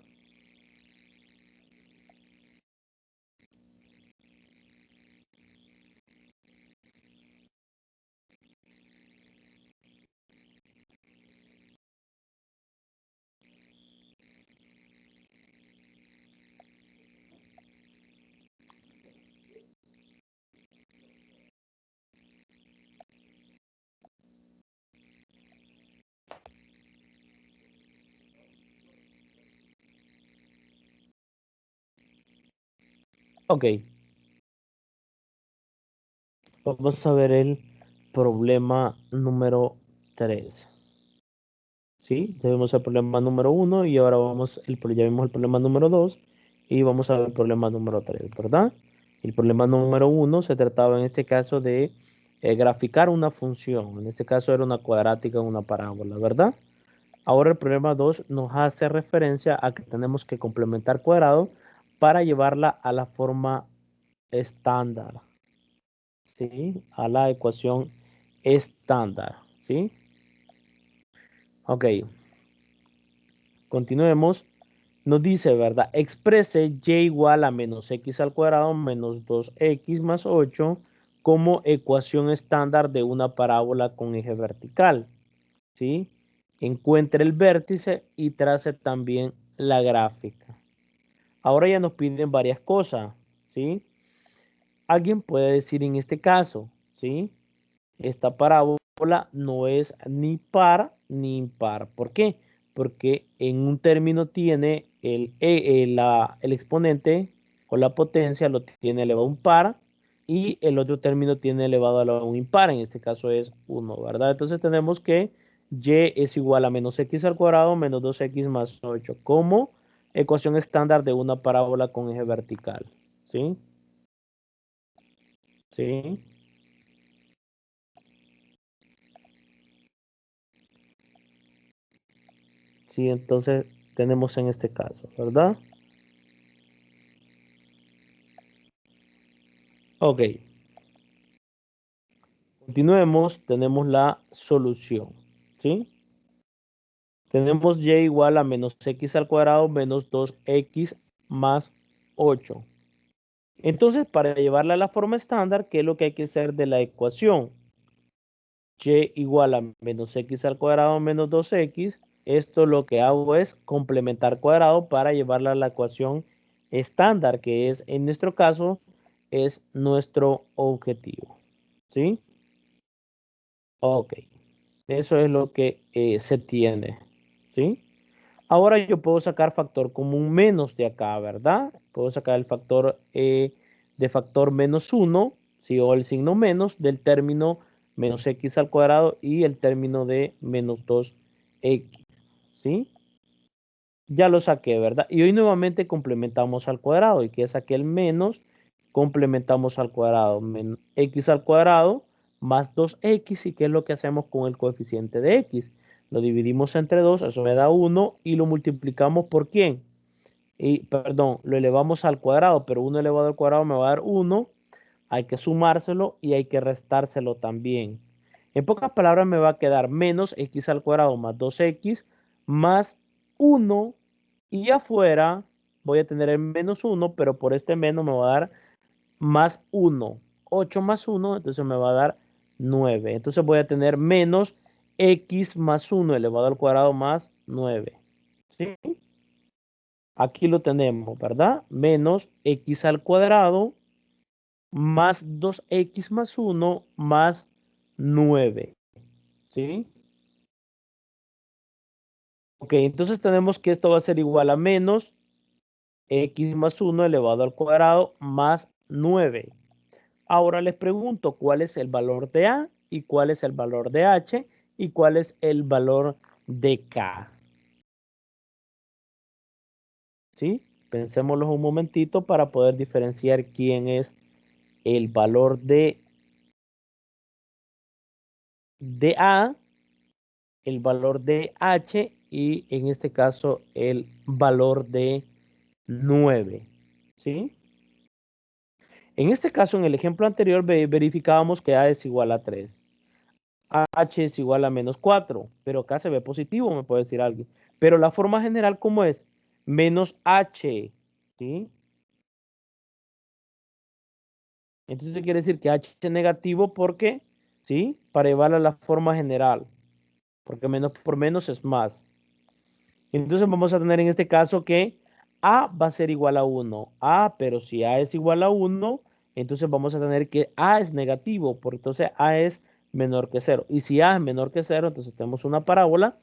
Ok, vamos a ver el problema número 3. ¿Sí? Ya vimos el problema número 1 y ahora ya vimos el problema número 2 y vamos a ver el problema número 3, ¿verdad? El problema número 1 se trataba en este caso de graficar una función. En este caso era una cuadrática, una parábola, ¿verdad? Ahora el problema 2 nos hace referencia a que tenemos que complementar cuadrado para llevarla a la forma estándar, ¿sí? A la ecuación estándar, ¿sí? Ok, continuemos. Nos dice, ¿verdad? Exprese y igual a menos x al cuadrado menos 2x más 8 como ecuación estándar de una parábola con eje vertical, ¿sí? Encuentre el vértice y trace también la gráfica. Ahora ya nos piden varias cosas, ¿sí? Alguien puede decir en este caso, ¿sí? Esta parábola no es ni par ni impar. ¿Por qué? Porque en un término tiene el exponente o la potencia lo tiene elevado a un par y el otro término tiene elevado a un impar. En este caso es 1, ¿verdad? Entonces tenemos que y es igual a menos x al cuadrado menos 2x más 8 como ecuación estándar de una parábola con eje vertical. ¿Sí? ¿Sí? Sí, entonces tenemos en este caso, ¿verdad? Ok, continuemos, tenemos la solución, ¿sí? Tenemos y igual a menos x al cuadrado menos 2x más 8. Entonces, para llevarla a la forma estándar, ¿qué es lo que hay que hacer de la ecuación? Y igual a menos x al cuadrado menos 2x. Esto lo que hago es complementar cuadrado para llevarla a la ecuación estándar, que es, en nuestro caso, es nuestro objetivo, ¿sí? Ok, eso es lo que se tiene, ¿sí? Ahora yo puedo sacar factor común menos de acá, ¿verdad? Puedo sacar el factor de factor menos 1, ¿sí? O el signo menos del término menos x al cuadrado y el término de menos 2x, ¿sí? Ya lo saqué, ¿verdad? Y hoy nuevamente complementamos al cuadrado. Y que saqué el menos, complementamos al cuadrado. X al cuadrado más 2x. ¿Y qué es lo que hacemos con el coeficiente de x? Lo dividimos entre 2, eso me da 1. Y lo multiplicamos por ¿quién? Y, perdón, lo elevamos al cuadrado. Pero 1 elevado al cuadrado me va a dar 1. hay que sumárselo y hay que restárselo también. En pocas palabras me va a quedar menos x al cuadrado más 2x más 1 y afuera voy a tener el menos 1, pero por este menos me va a dar más 1. 8 más 1, entonces me va a dar 9. Entonces voy a tener menos x más 1 elevado al cuadrado más 9. ¿Sí? Aquí lo tenemos, ¿verdad? Menos x al cuadrado más 2x más 1 más 9. ¿Sí? Ok, entonces tenemos que esto va a ser igual a menos x más 1 elevado al cuadrado más 9. Ahora les pregunto cuál es el valor de A y cuál es el valor de H y cuál es el valor de K. ¿Sí? Pensémoslo un momentito para poder diferenciar quién es el valor de A, el valor de H y en este caso el valor de 9. ¿Sí? En este caso, en el ejemplo anterior, verificábamos que A es igual a 3. H es igual a menos 4, pero acá se ve positivo, me puede decir alguien. Pero la forma general, ¿cómo es? Menos H, ¿sí? Entonces quiere decir que H es negativo porque, ¿sí? Para llevar a la forma general, porque menos por menos es más. Entonces vamos a tener en este caso que A va a ser igual a 1. Pero si A es igual a 1, entonces vamos a tener que A es negativo, porque entonces A es menor que 0. Y si A es menor que 0, entonces tenemos una parábola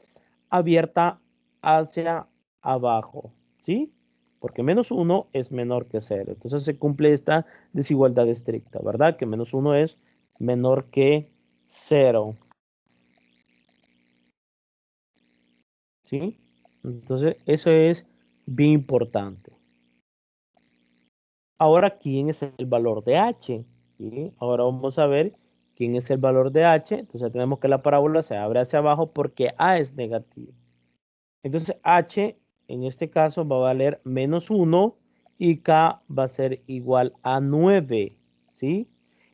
abierta hacia abajo, ¿sí? Porque menos 1 es menor que 0. Entonces se cumple esta desigualdad estricta, ¿verdad? Que menos 1 es menor que 0, ¿sí? Entonces eso es bien importante. Ahora, ¿quién es el valor de H? ¿Sí? Ahora vamos a ver quién es el valor de H. Entonces tenemos que la parábola se abre hacia abajo porque A es negativo. Entonces H en este caso va a valer menos 1 y K va a ser igual a 9. ¿Sí?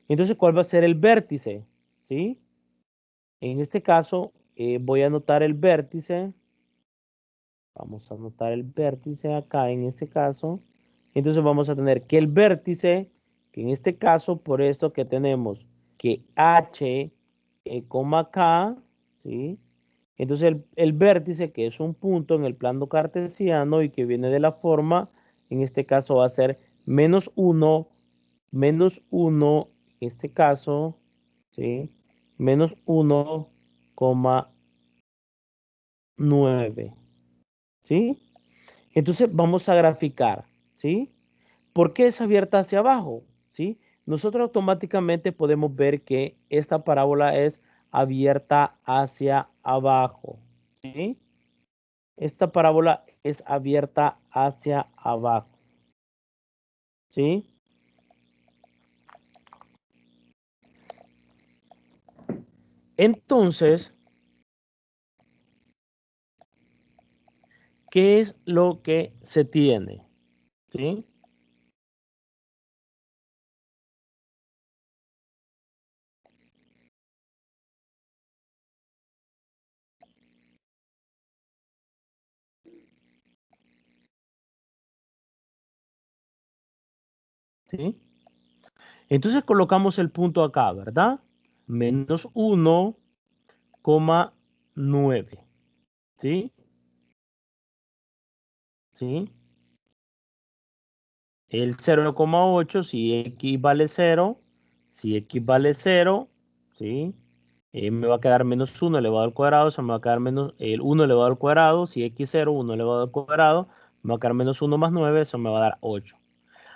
Entonces, ¿cuál va a ser el vértice? ¿Sí? En este caso, voy a anotar el vértice. Vamos a anotar el vértice acá en este caso. Entonces vamos a tener que el vértice, que en este caso, por esto que tenemos que H, K, ¿sí? Entonces el vértice, que es un punto en el plano cartesiano y que viene de la forma, en este caso va a ser menos 1, en este caso, ¿sí? Menos 1,9, ¿sí? Entonces vamos a graficar, ¿sí? ¿Por qué es abierta hacia abajo? ¿Sí? Nosotros automáticamente podemos ver que esta parábola es abierta hacia abajo, ¿sí? Esta parábola es abierta hacia abajo, ¿sí? Entonces, ¿qué es lo que se tiene? ¿Sí? ¿Sí? Entonces colocamos el punto acá, ¿verdad? Menos 1,9, ¿sí? ¿Sí? El 0,8 si x vale 0, si x vale 0, ¿sí? Me va a quedar menos 1 elevado al cuadrado, se me va a quedar menos el 1 elevado al cuadrado, si x 0, 1 elevado al cuadrado, me va a quedar menos 1 más 9, eso me va a dar 8.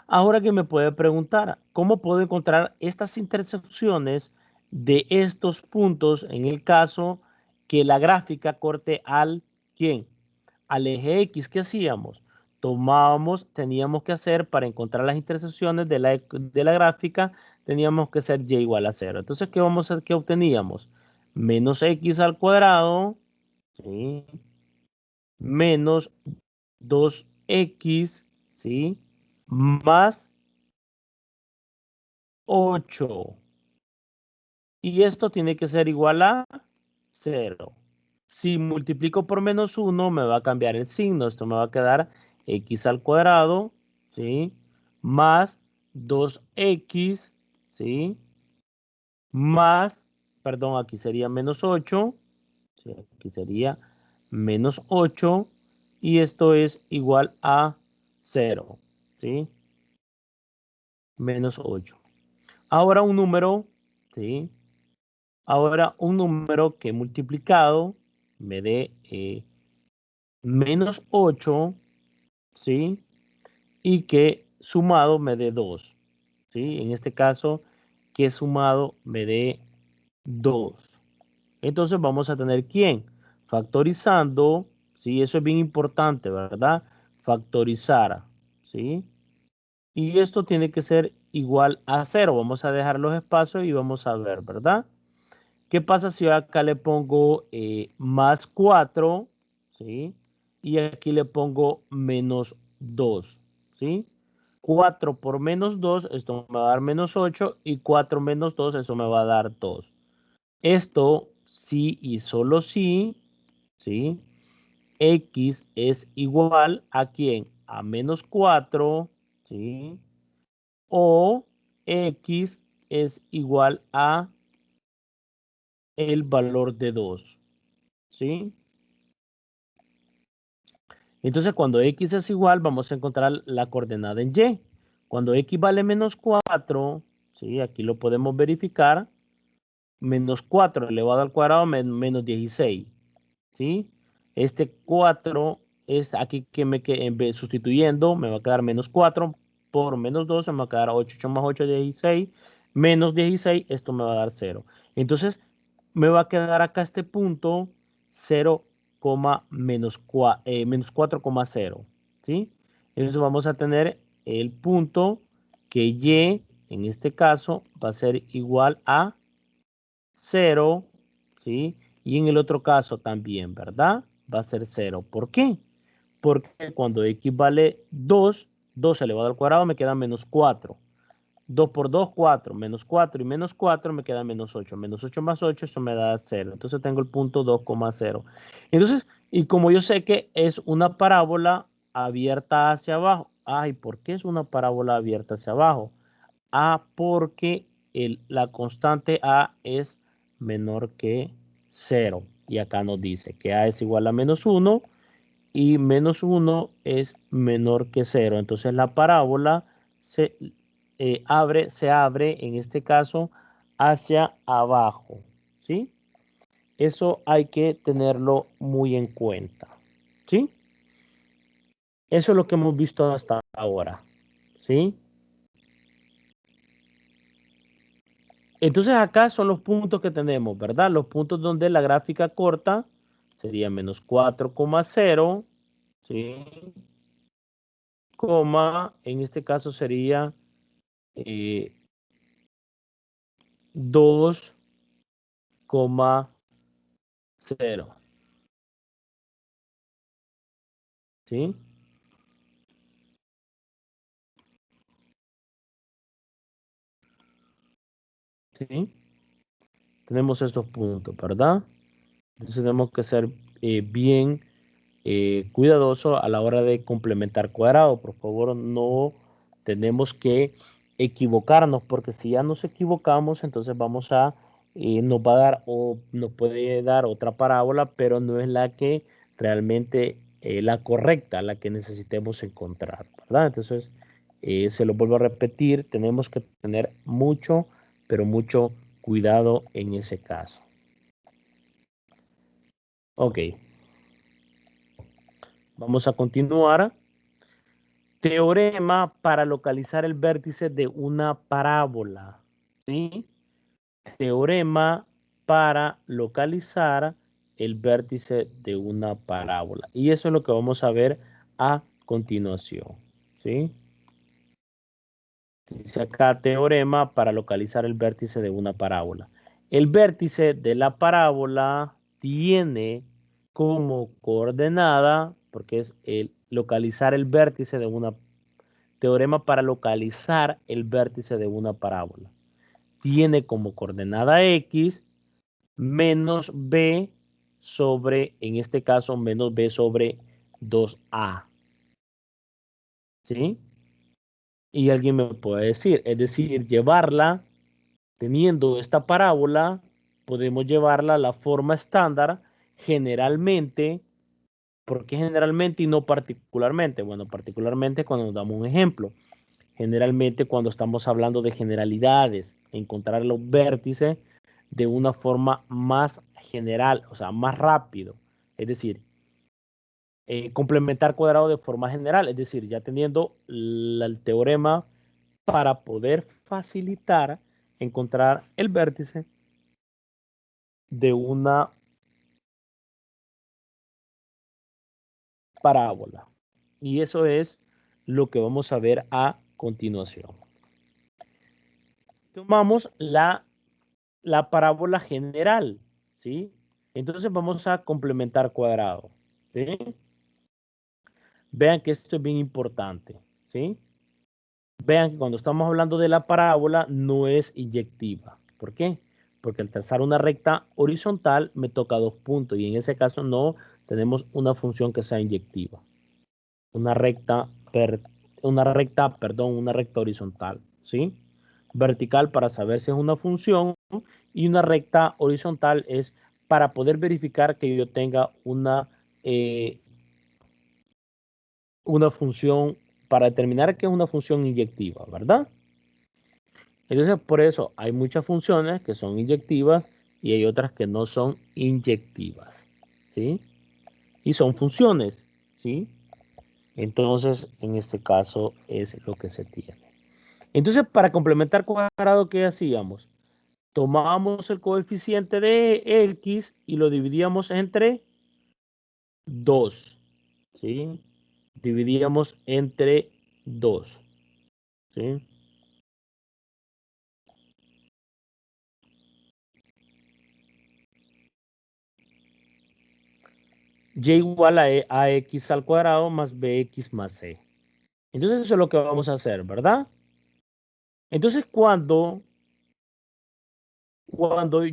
Ahora que me puede preguntar, ¿cómo puedo encontrar estas intersecciones de estos puntos en el caso que la gráfica corte al ¿quién? Al eje X? ¿Qué hacíamos? Teníamos que hacer para encontrar las intersecciones de la gráfica, teníamos que hacer y igual a 0. Entonces, ¿qué vamos a hacer? ¿Qué obteníamos? Menos x al cuadrado, ¿sí? Menos 2x, ¿sí? Más 8. Y esto tiene que ser igual a 0. Si multiplico por menos 1, me va a cambiar el signo. Esto me va a quedar x al cuadrado, ¿sí? Más 2x, ¿sí? Más, perdón, aquí sería menos 8. ¿Sí? Aquí sería menos 8. Y esto es igual a 0, ¿sí? Menos 8. Ahora un número, ¿sí? Ahora un número que multiplicado me dé menos 8, ¿sí? Y que sumado me dé 2, ¿sí? En este caso, que sumado me dé 2. Entonces vamos a tener ¿quién? Factorizando, ¿sí? Eso es bien importante, ¿verdad? Factorizar, ¿sí? Y esto tiene que ser igual a 0. Vamos a dejar los espacios y vamos a ver, ¿verdad? ¿Qué pasa si yo acá le pongo más 4, ¿sí? Y aquí le pongo menos 2, ¿sí? 4 por menos 2, esto me va a dar menos 8, y 4 menos 2, eso me va a dar 2. Esto sí y solo sí, ¿sí? X es igual a ¿quién? A menos 4, ¿sí? O X es igual a el valor de 2, ¿sí? Entonces, cuando X es igual, vamos a encontrar la coordenada en Y. Cuando X vale menos 4, ¿sí? Aquí lo podemos verificar. Menos 4 elevado al cuadrado menos 16, ¿sí? Este 4 es aquí que sustituyendo, me va a quedar menos 4 por menos 2, me va a quedar 8, 8 más 8, 16, menos 16, esto me va a dar 0. Entonces, me va a quedar acá este punto 0, menos 4,0, ¿sí? Entonces vamos a tener el punto que Y, en este caso, va a ser igual a 0, ¿sí? Y en el otro caso también, ¿verdad? Va a ser 0. ¿Por qué? Porque cuando x vale 2, 2 elevado al cuadrado me queda menos 4. 2 por 2, 4. Menos 4 y menos 4 me queda menos 8. Menos 8 más 8, eso me da 0. Entonces tengo el punto 2,0. Entonces, y como yo sé que es una parábola abierta hacia abajo. Ay, ¿por qué es una parábola abierta hacia abajo? A porque la constante A es menor que 0. Y acá nos dice que A es igual a menos 1 y menos 1 es menor que 0. Entonces la parábola se abre en este caso hacia abajo, ¿sí? Eso hay que tenerlo muy en cuenta, ¿sí? Eso es lo que hemos visto hasta ahora, ¿sí? Entonces acá son los puntos que tenemos, ¿verdad? Los puntos donde la gráfica corta sería menos 4,0, ¿sí? Coma, en este caso sería 2,0, ¿sí? ¿Sí? Tenemos estos puntos, ¿verdad? Entonces tenemos que ser bien cuidadosos a la hora de complementar cuadrado. Por favor, no tenemos que equivocarnos, porque si ya nos equivocamos, entonces nos va a dar o nos puede dar otra parábola, pero no es la que realmente la correcta, la que necesitemos encontrar, ¿verdad? Entonces, se lo vuelvo a repetir, tenemos que tener mucho, pero mucho cuidado en ese caso. Ok, vamos a continuar. Teorema para localizar el vértice de una parábola, ¿sí? Teorema para localizar el vértice de una parábola. Y eso es lo que vamos a ver a continuación, ¿sí? Dice acá teorema para localizar el vértice de una parábola. El vértice de la parábola tiene como coordenada, porque es el localizar el vértice de una teorema para localizar el vértice de una parábola. Tiene como coordenada x menos b sobre, en este caso, menos b sobre 2a. ¿Sí? Y alguien me puede decir, es decir, llevarla, teniendo esta parábola, podemos llevarla a la forma estándar generalmente. ¿Por qué generalmente y no particularmente? Bueno, particularmente cuando nos damos un ejemplo. Generalmente cuando estamos hablando de generalidades, encontrar los vértices de una forma más general, o sea, más rápido. Es decir, complementar cuadrado de forma general, es decir, ya teniendo el teorema para poder facilitar encontrar el vértice de una parábola. Y eso es lo que vamos a ver a continuación. Tomamos la parábola general, ¿sí? Entonces vamos a complementar cuadrado, ¿sí? Vean que esto es bien importante, ¿sí? Vean que cuando estamos hablando de la parábola no es inyectiva. ¿Por qué? Porque al trazar una recta horizontal me toca 2 puntos y en ese caso no tenemos una función que sea inyectiva. Una recta, una recta horizontal, ¿sí? Vertical para saber si es una función y una recta horizontal es para poder verificar que yo tenga una función, para determinar que es una función inyectiva, ¿verdad? Entonces, por eso hay muchas funciones que son inyectivas y hay otras que no son inyectivas, ¿sí? Y son funciones, ¿sí? Entonces, en este caso es lo que se tiene. Entonces, para complementar cuadrado, ¿qué hacíamos? Tomábamos el coeficiente de x y lo dividíamos entre 2, ¿sí? Dividíamos entre 2, ¿sí? Y igual a x al cuadrado más bx más c. Entonces eso es lo que vamos a hacer, ¿verdad? Entonces cuando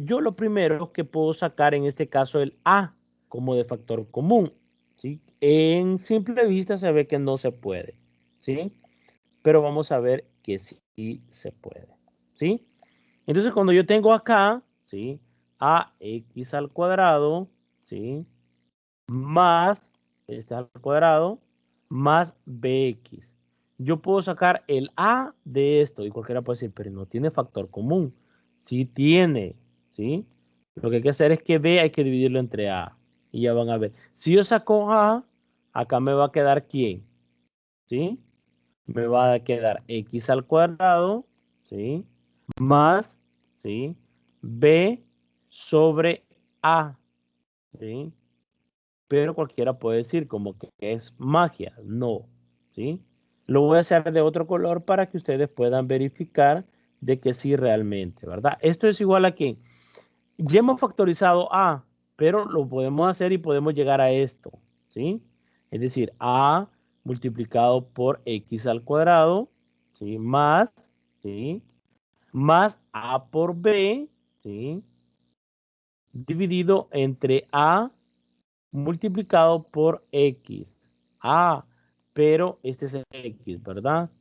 yo lo primero que puedo sacar en este caso el a como de factor común, ¿sí? En simple vista se ve que no se puede, ¿sí? Pero vamos a ver que sí se puede, ¿sí? Entonces cuando yo tengo acá, ¿sí? Ax al cuadrado, ¿sí? Más este al cuadrado más bx. Yo puedo sacar el a de esto y cualquiera puede decir, pero no tiene factor común. Sí tiene, ¿sí? Lo que hay que hacer es que b hay que dividirlo entre a. Y ya van a ver. Si yo saco a, acá me va a quedar ¿quién? ¿Sí? Me va a quedar x al cuadrado, ¿sí? Más, ¿sí? B sobre a, ¿sí? Pero cualquiera puede decir como que es magia, no, ¿sí? Lo voy a hacer de otro color para que ustedes puedan verificar de que sí realmente, ¿verdad? Esto es igual a que ya hemos factorizado a, pero lo podemos hacer y podemos llegar a esto, ¿sí? Es decir, a multiplicado por x al cuadrado, ¿sí? Más, ¿sí? Más a por b, ¿sí? Dividido entre a multiplicado por x. A, pero este es el x, ¿verdad?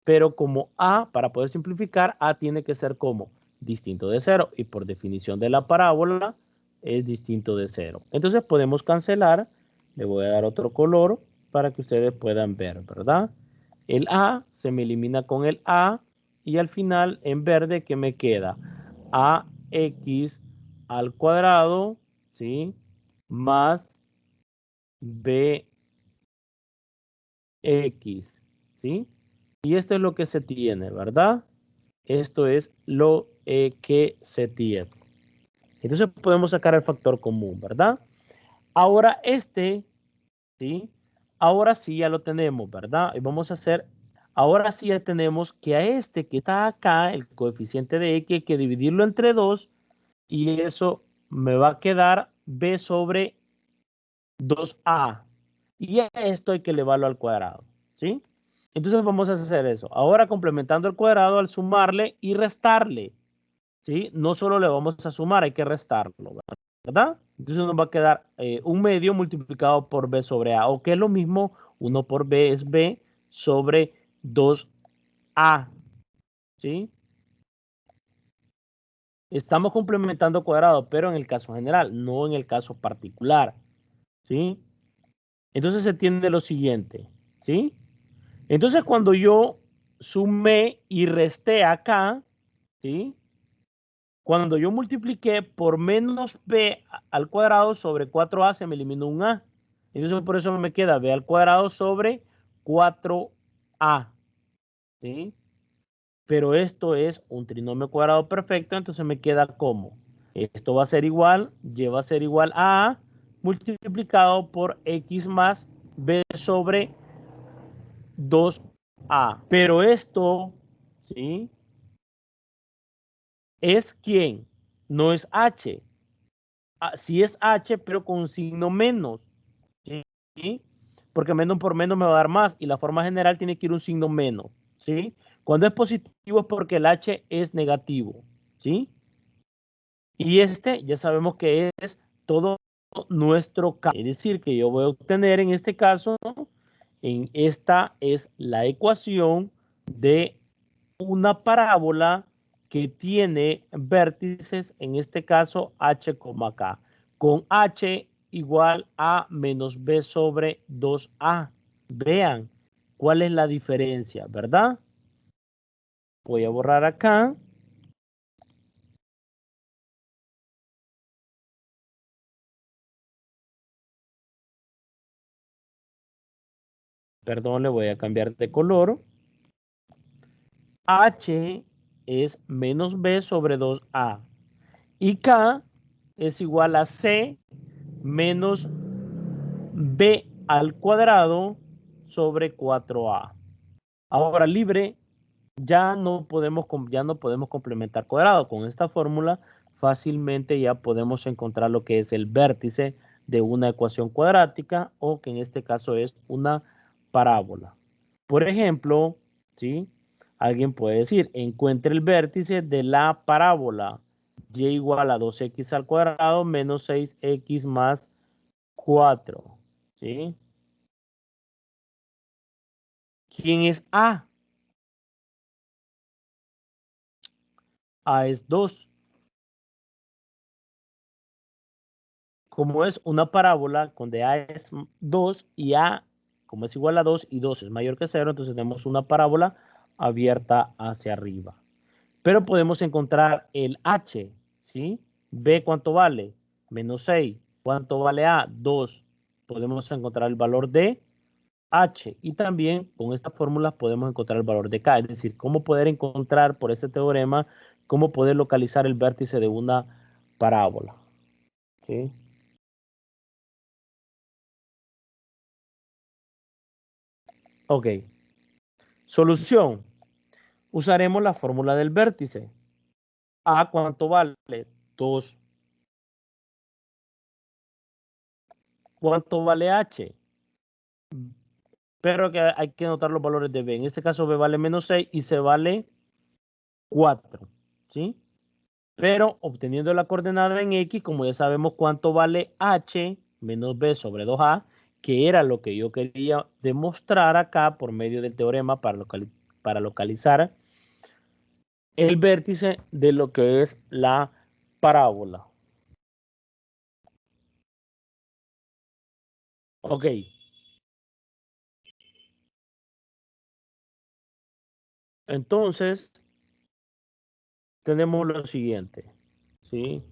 Pero como a, para poder simplificar, a tiene que ser como distinto de 0 y por definición de la parábola es distinto de 0. Entonces podemos cancelar, le voy a dar otro color para que ustedes puedan ver, ¿verdad? El a se me elimina con el a y al final en verde, ¿qué me queda? Ax al cuadrado, ¿sí? Más bx, ¿sí? Y esto es lo que se tiene, ¿verdad? Esto es lo que se tiene. Entonces podemos sacar el factor común, ¿verdad? Ahora ¿sí? Ahora sí ya lo tenemos, ¿verdad? Y vamos a hacer, ahora sí ya tenemos que a este que está acá, el coeficiente de x, hay que dividirlo entre 2 y eso me va a quedar b sobre 2a. Y a esto hay que elevarlo al cuadrado, ¿sí? Entonces vamos a hacer eso. Ahora complementando el cuadrado al sumarle y restarle. ¿Sí? No solo le vamos a sumar, hay que restarlo, ¿verdad? Entonces nos va a quedar un medio multiplicado por b sobre a, o que es lo mismo, 1 por b es b sobre 2a, ¿sí? Estamos complementando cuadrado, pero en el caso general, no en el caso particular, ¿sí? Entonces se tiene lo siguiente, ¿sí? Entonces cuando yo sumé y resté acá, ¿sí? Cuando yo multipliqué por menos b al cuadrado sobre 4a, se me eliminó un a. Entonces por eso me queda b al cuadrado sobre 4a. ¿Sí? Pero esto es un trinomio cuadrado perfecto, entonces me queda como. Esto va a ser igual, y va a ser igual a multiplicado por x más b sobre 2a. Pero esto, ¿sí? ¿Es quién? No es h. Si es h, pero con signo menos, ¿sí? Porque menos por menos me va a dar más y la forma general tiene que ir un signo menos, ¿sí? Cuando es positivo es porque el h es negativo, ¿sí? Y este ya sabemos que es todo nuestro caso. Es decir, que yo voy a obtener en este caso, esta es la ecuación de una parábola que tiene vértices, en este caso h, k, con h igual a menos b sobre 2a. Vean cuál es la diferencia, ¿verdad? Voy a borrar acá. Perdón, le voy a cambiar de color. H es menos b sobre 2a. Y k es igual a c menos b al cuadrado sobre 4a. Ahora libre ya no podemos complementar cuadrado. Con esta fórmula fácilmente ya podemos encontrar lo que es el vértice de una ecuación cuadrática o que en este caso es una parábola. Por ejemplo, ¿sí? Alguien puede decir, encuentre el vértice de la parábola y igual a 2x al cuadrado menos 6x más 4. ¿Sí? ¿Quién es A? A es 2. Como es una parábola donde A es 2 y A, como es igual a 2 y 2 es mayor que 0, entonces tenemos una parábola abierta hacia arriba. Pero podemos encontrar el H, ¿sí? B, ¿cuánto vale? Menos 6. ¿Cuánto vale A? 2. Podemos encontrar el valor de H y también con esta fórmula podemos encontrar el valor de K, es decir, cómo poder encontrar por este teorema, cómo poder localizar el vértice de una parábola. ¿Sí? Ok. Solución. Usaremos la fórmula del vértice. A, ¿cuánto vale? 2. ¿Cuánto vale H? Pero que hay que anotar los valores de B. En este caso B vale menos 6 y C vale 4. ¿Sí? Pero obteniendo la coordenada en X, como ya sabemos cuánto vale H menos B sobre 2A, que era lo que yo quería demostrar acá por medio del teorema para localizar el vértice de lo que es la parábola. Ok. Entonces, tenemos lo siguiente, ¿sí?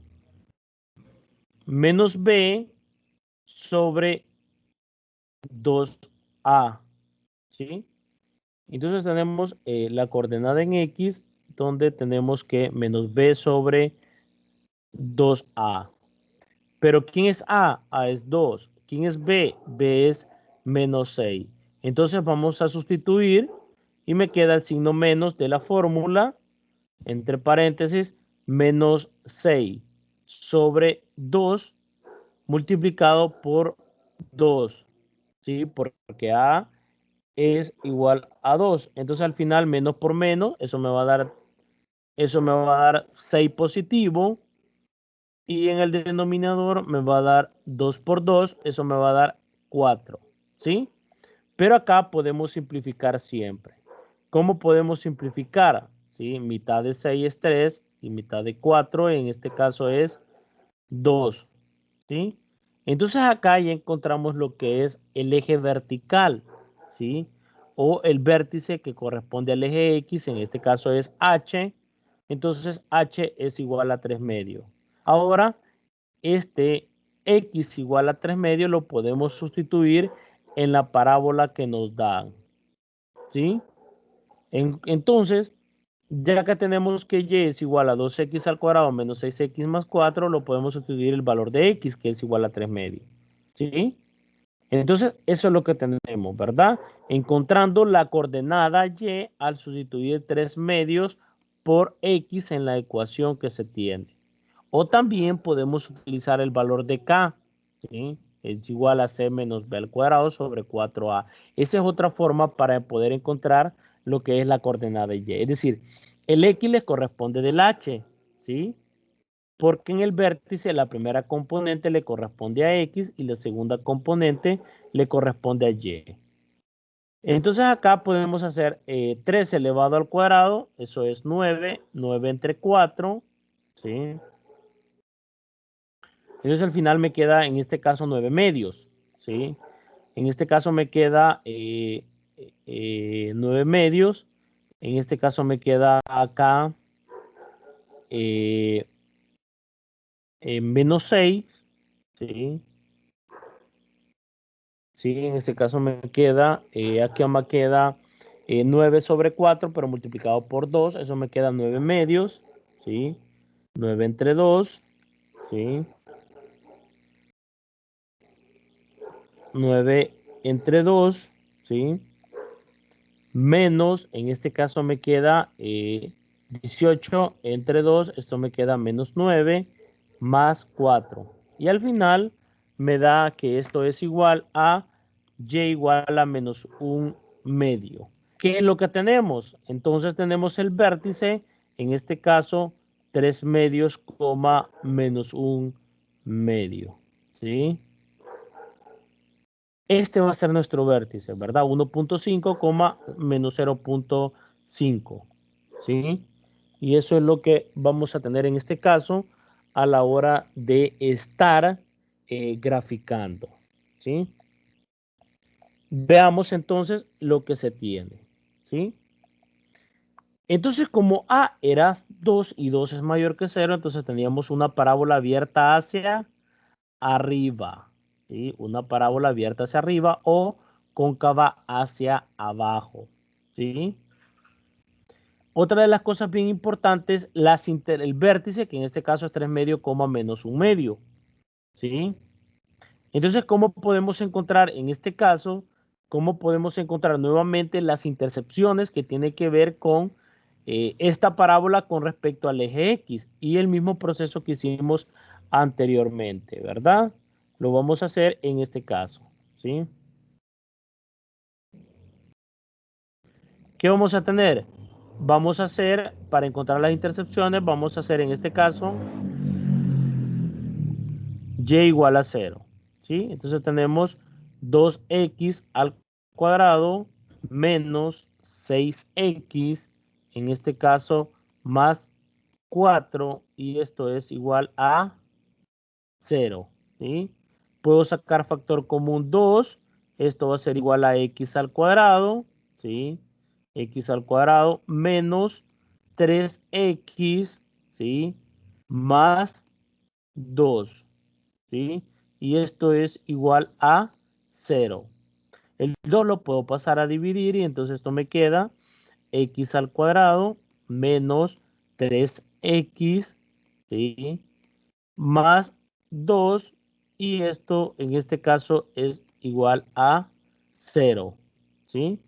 Menos B sobre 2A, ¿sí? Entonces tenemos la coordenada en X, donde tenemos que menos B sobre 2A. Pero ¿quién es A? A es 2. ¿Quién es B? B es menos 6. Entonces vamos a sustituir y me queda el signo menos de la fórmula, entre paréntesis, menos 6 sobre 2 multiplicado por 2. ¿Sí? Porque A es igual a 2. Entonces al final menos por menos, eso me va a dar 6 positivo. Y en el denominador me va a dar 2 por 2, eso me va a dar 4. ¿Sí? Pero acá podemos simplificar siempre. ¿Cómo podemos simplificar? ¿Sí? Mitad de 6 es 3 y mitad de 4 en este caso es 2. ¿Sí? Entonces acá ya encontramos lo que es el eje vertical, ¿sí? O el vértice que corresponde al eje X, en este caso es H. Entonces H es igual a 3 medios. Ahora, este X igual a 3 medios lo podemos sustituir en la parábola que nos dan, ¿sí? Entonces, ya que tenemos que y es igual a 2x al cuadrado menos 6x más 4, lo podemos sustituir el valor de x, que es igual a 3 medios. ¿Sí? Entonces, eso es lo que tenemos, ¿verdad? Encontrando la coordenada y al sustituir 3 medios por x en la ecuación que se tiene. O también podemos utilizar el valor de k, ¿sí? Es igual a c menos b al cuadrado sobre 4a. Esa es otra forma para poder encontrar lo que es la coordenada y. Es decir, el x le corresponde del h, ¿sí? Porque en el vértice la primera componente le corresponde a x y la segunda componente le corresponde a y. Entonces acá podemos hacer 3 elevado al cuadrado, eso es 9, 9 entre 4, ¿sí? Entonces al final me queda en este caso 9 medios, ¿sí? En este caso me queda 9 medios. En este caso me queda acá eh, menos 6, ¿sí? Sí, en este caso me queda, aquí me queda 9 sobre 4, pero multiplicado por 2, eso me queda 9 medios, ¿sí? 9 entre 2, ¿sí? 9 entre 2, ¿sí? Menos, en este caso me queda 18 entre 2, esto me queda menos 9 más 4. Y al final me da que esto es igual a y igual a menos 1 medio. ¿Qué es lo que tenemos? Entonces tenemos el vértice, en este caso 3 medios, menos 1 medio. ¿Sí? Este va a ser nuestro vértice, ¿verdad? 1.5, menos 0.5, ¿sí? Y eso es lo que vamos a tener en este caso a la hora de estar graficando, ¿sí? Veamos entonces lo que se tiene, ¿sí? Entonces, como A era 2 y 2 es mayor que 0, entonces teníamos una parábola abierta hacia arriba, ¿sí? Una parábola abierta hacia arriba o cóncava hacia abajo, ¿sí? Otra de las cosas bien importantes, el vértice, que en este caso es 3 medio, menos 1 medio, ¿sí? Entonces, ¿cómo podemos encontrar en este caso, cómo podemos encontrar nuevamente las intercepciones que tiene que ver con esta parábola con respecto al eje X y el mismo proceso que hicimos anteriormente, ¿verdad? Lo vamos a hacer en este caso, ¿sí? ¿Qué vamos a tener? Vamos a hacer, para encontrar las intercepciones, vamos a hacer en este caso y igual a 0, ¿sí? Entonces tenemos 2x al cuadrado menos 6x, en este caso más 4, y esto es igual a 0, ¿sí? Puedo sacar factor común 2, esto va a ser igual a x al cuadrado, ¿sí? X al cuadrado menos 3x, ¿sí? Más 2, ¿sí? Y esto es igual a 0. El 2 lo puedo pasar a dividir y entonces esto me queda x al cuadrado menos 3x, ¿sí? Más 2 y esto en este caso es igual a 0, ¿sí?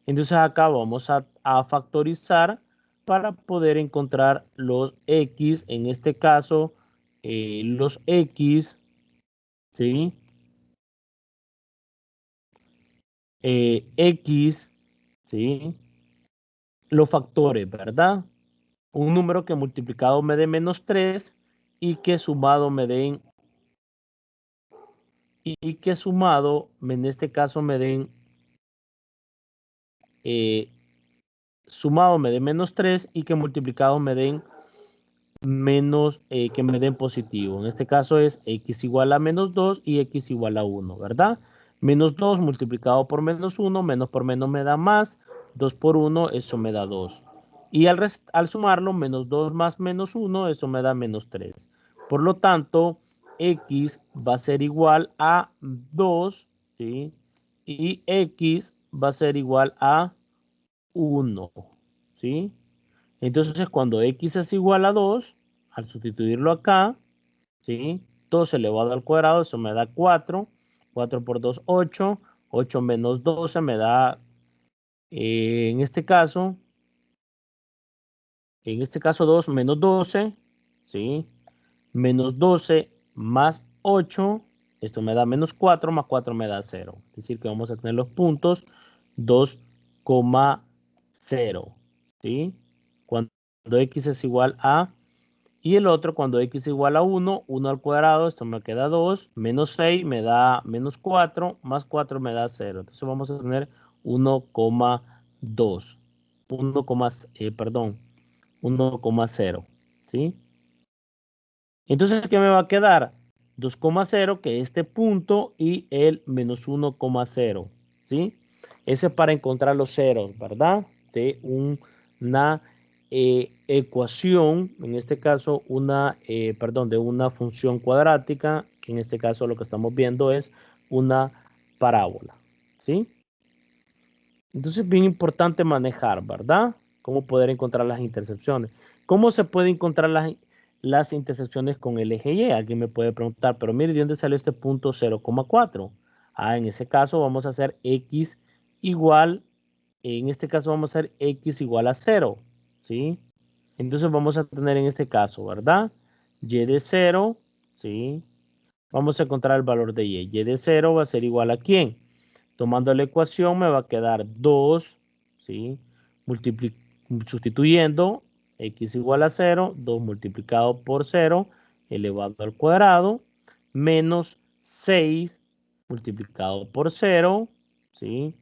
Entonces acá vamos a factorizar para poder encontrar los x, en este caso los x, ¿sí? X, ¿sí? Los factores, ¿verdad? Un número que multiplicado me dé menos 3 y que sumado me den, en este caso me den, sumado me den menos 3 y que multiplicado me den menos, que me den positivo. En este caso es x igual a menos 2 y x igual a 1, ¿verdad? Menos 2 multiplicado por menos 1, menos por menos me da más, 2 por 1, eso me da 2. Y al sumarlo, menos 2 más menos 1, eso me da menos 3. Por lo tanto, x va a ser igual a 2, ¿sí? Y x va a ser igual a 1, ¿sí? Entonces, cuando x es igual a 2, al sustituirlo acá, ¿sí? 2 elevado al cuadrado, eso me da 4. 4 por 2, 8. 8 menos 12 me da, en este caso 2 menos 12, ¿sí? Menos 12 más 8, esto me da menos 4, más 4 me da 0. Es decir, que vamos a tener los puntos 2,0, ¿sí? Cuando x es igual a, y el otro cuando x es igual a 1, 1 al cuadrado, esto me queda 2, menos 6 me da menos 4, más 4 me da 0. Entonces vamos a tener 1,2, 1, perdón, 1,0, ¿sí? Entonces, ¿qué me va a quedar? 2,0, que es este punto, y el menos 1,0, ¿sí? Ese es para encontrar los ceros, ¿verdad? De una ecuación, en este caso, de una función cuadrática, que en este caso lo que estamos viendo es una parábola, ¿sí? Entonces, bien importante manejar, ¿verdad? Cómo poder encontrar las intersecciones. ¿Cómo se puede encontrar las intersecciones con el eje Y? Alguien me puede preguntar, pero mire, ¿de dónde sale este punto 0,4? Ah, en ese caso vamos a hacer x igual, en este caso vamos a hacer x igual a 0, ¿sí? Entonces vamos a tener en este caso, ¿verdad? Y de 0, ¿sí? Vamos a encontrar el valor de Y. Y de 0 va a ser igual a ¿quién? Tomando la ecuación me va a quedar 2, ¿sí? Sustituyendo x igual a 0, 2 multiplicado por 0 elevado al cuadrado, menos 6 multiplicado por 0, ¿sí?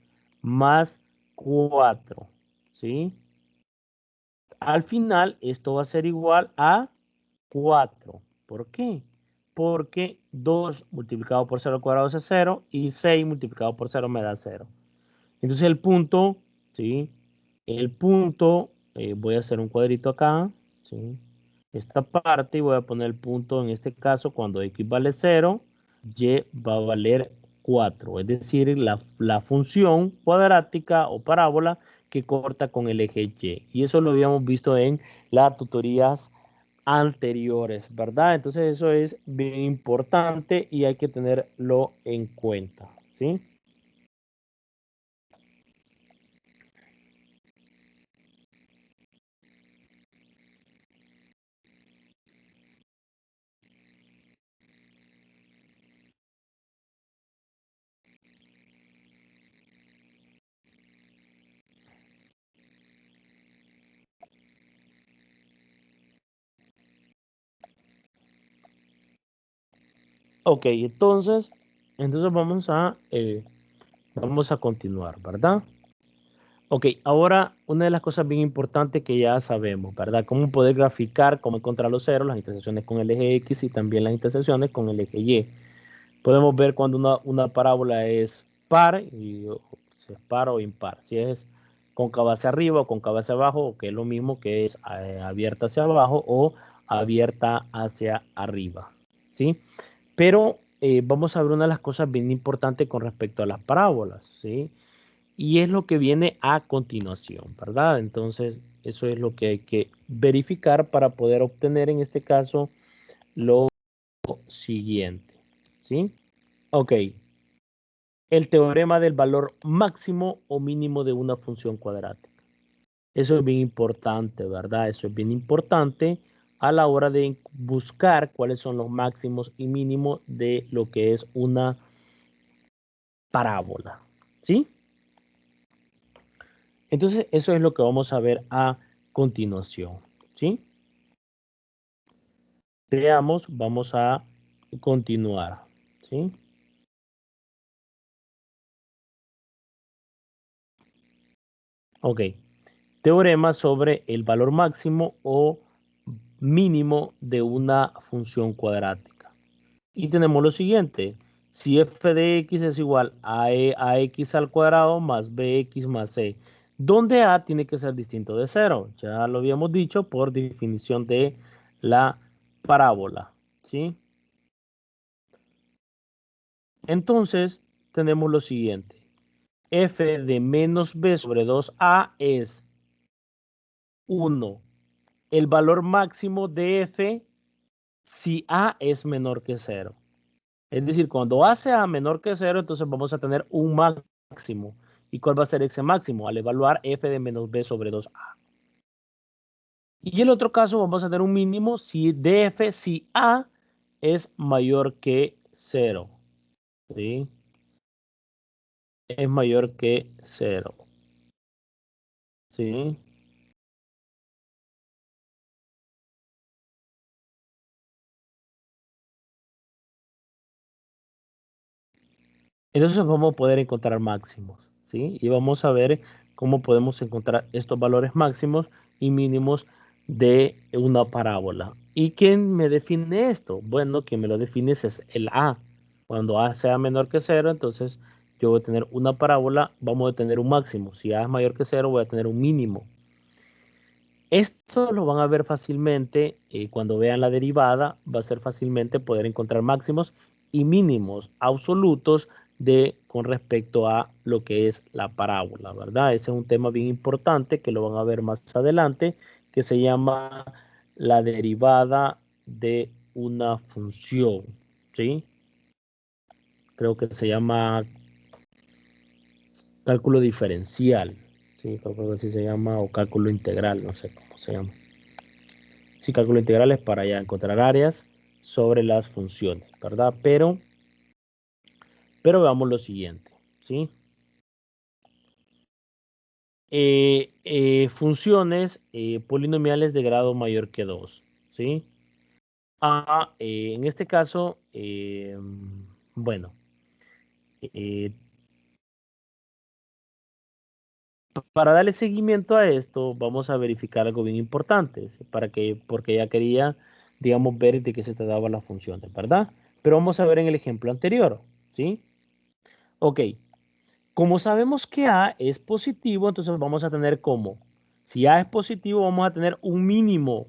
Más 4, ¿sí? Al final esto va a ser igual a 4. ¿Por qué? Porque 2 multiplicado por 0 al cuadrado es 0 y 6 multiplicado por 0 me da 0. Entonces el punto, ¿sí? El punto, voy a hacer un cuadrito acá, ¿sí? Esta parte y voy a poner el punto en este caso cuando x vale 0, y va a valer 4. Es decir, la función cuadrática o parábola que corta con el eje Y. Y eso lo habíamos visto en las tutorías anteriores, ¿verdad? Entonces eso es bien importante y hay que tenerlo en cuenta, ¿sí? Ok, entonces vamos a continuar, ¿verdad? Ok, ahora una de las cosas bien importantes que ya sabemos, ¿verdad? Cómo poder graficar, cómo encontrar los ceros, las intersecciones con el eje X y también las intersecciones con el eje Y. Podemos ver cuando una parábola es par, si es par o impar, si es cóncava hacia arriba o cóncava hacia abajo, o que es lo mismo que es abierta hacia abajo o abierta hacia arriba, ¿sí? Pero vamos a ver una de las cosas bien importantes con respecto a las parábolas, ¿sí? Y es lo que viene a continuación, ¿verdad? Entonces, eso es lo que hay que verificar para poder obtener en este caso lo siguiente, ¿sí? Ok, el teorema del valor máximo o mínimo de una función cuadrática. Eso es bien importante, ¿verdad? Eso es bien importante a la hora de buscar cuáles son los máximos y mínimos de lo que es una parábola, ¿sí? Entonces, eso es lo que vamos a ver a continuación, ¿sí? Veamos, vamos a continuar, ¿sí? Ok. Teorema sobre el valor máximo o mínimo de una función cuadrática. Y tenemos lo siguiente. Si f de x es igual a x al cuadrado más bx más c, donde a tiene que ser distinto de 0. Ya lo habíamos dicho por definición de la parábola, ¿sí? Entonces, tenemos lo siguiente. F de menos b sobre 2a es 1. El valor máximo de f si a es menor que 0. Es decir, cuando a sea menor que 0, entonces vamos a tener un máximo. ¿Y cuál va a ser ese máximo? Al evaluar f de menos b sobre 2a. Y en el otro caso vamos a tener un mínimo si de f si a es mayor que 0. ¿Sí? Es mayor que 0. ¿Sí? Entonces vamos a poder encontrar máximos, ¿sí? Y vamos a ver cómo podemos encontrar estos valores máximos y mínimos de una parábola. ¿Y quién me define esto? Bueno, quien me lo define es el A. Cuando A sea menor que 0, entonces yo voy a tener una parábola, vamos a tener un máximo. Si A es mayor que 0, voy a tener un mínimo. Esto lo van a ver fácilmente cuando vean la derivada, va a ser fácilmente poder encontrar máximos y mínimos absolutos con respecto a lo que es la parábola, ¿verdad? Ese es un tema bien importante que lo van a ver más adelante, que se llama la derivada de una función, ¿sí? Creo que se llama cálculo diferencial, ¿sí? Creo que así se llama, o cálculo integral, no sé cómo se llama. Sí, cálculo integral es para ya encontrar áreas sobre las funciones, ¿verdad? Pero veamos lo siguiente, ¿sí? Funciones polinomiales de grado mayor que 2, ¿sí? En este caso, bueno, eh, para darle seguimiento a esto, vamos a verificar algo bien importante, ¿sí? Porque ya quería, digamos, ver de qué se trataba las funciones, ¿verdad? Pero vamos a ver en el ejemplo anterior, ¿sí? Ok, como sabemos que A es positivo, entonces vamos a tener como, si A es positivo, vamos a tener un mínimo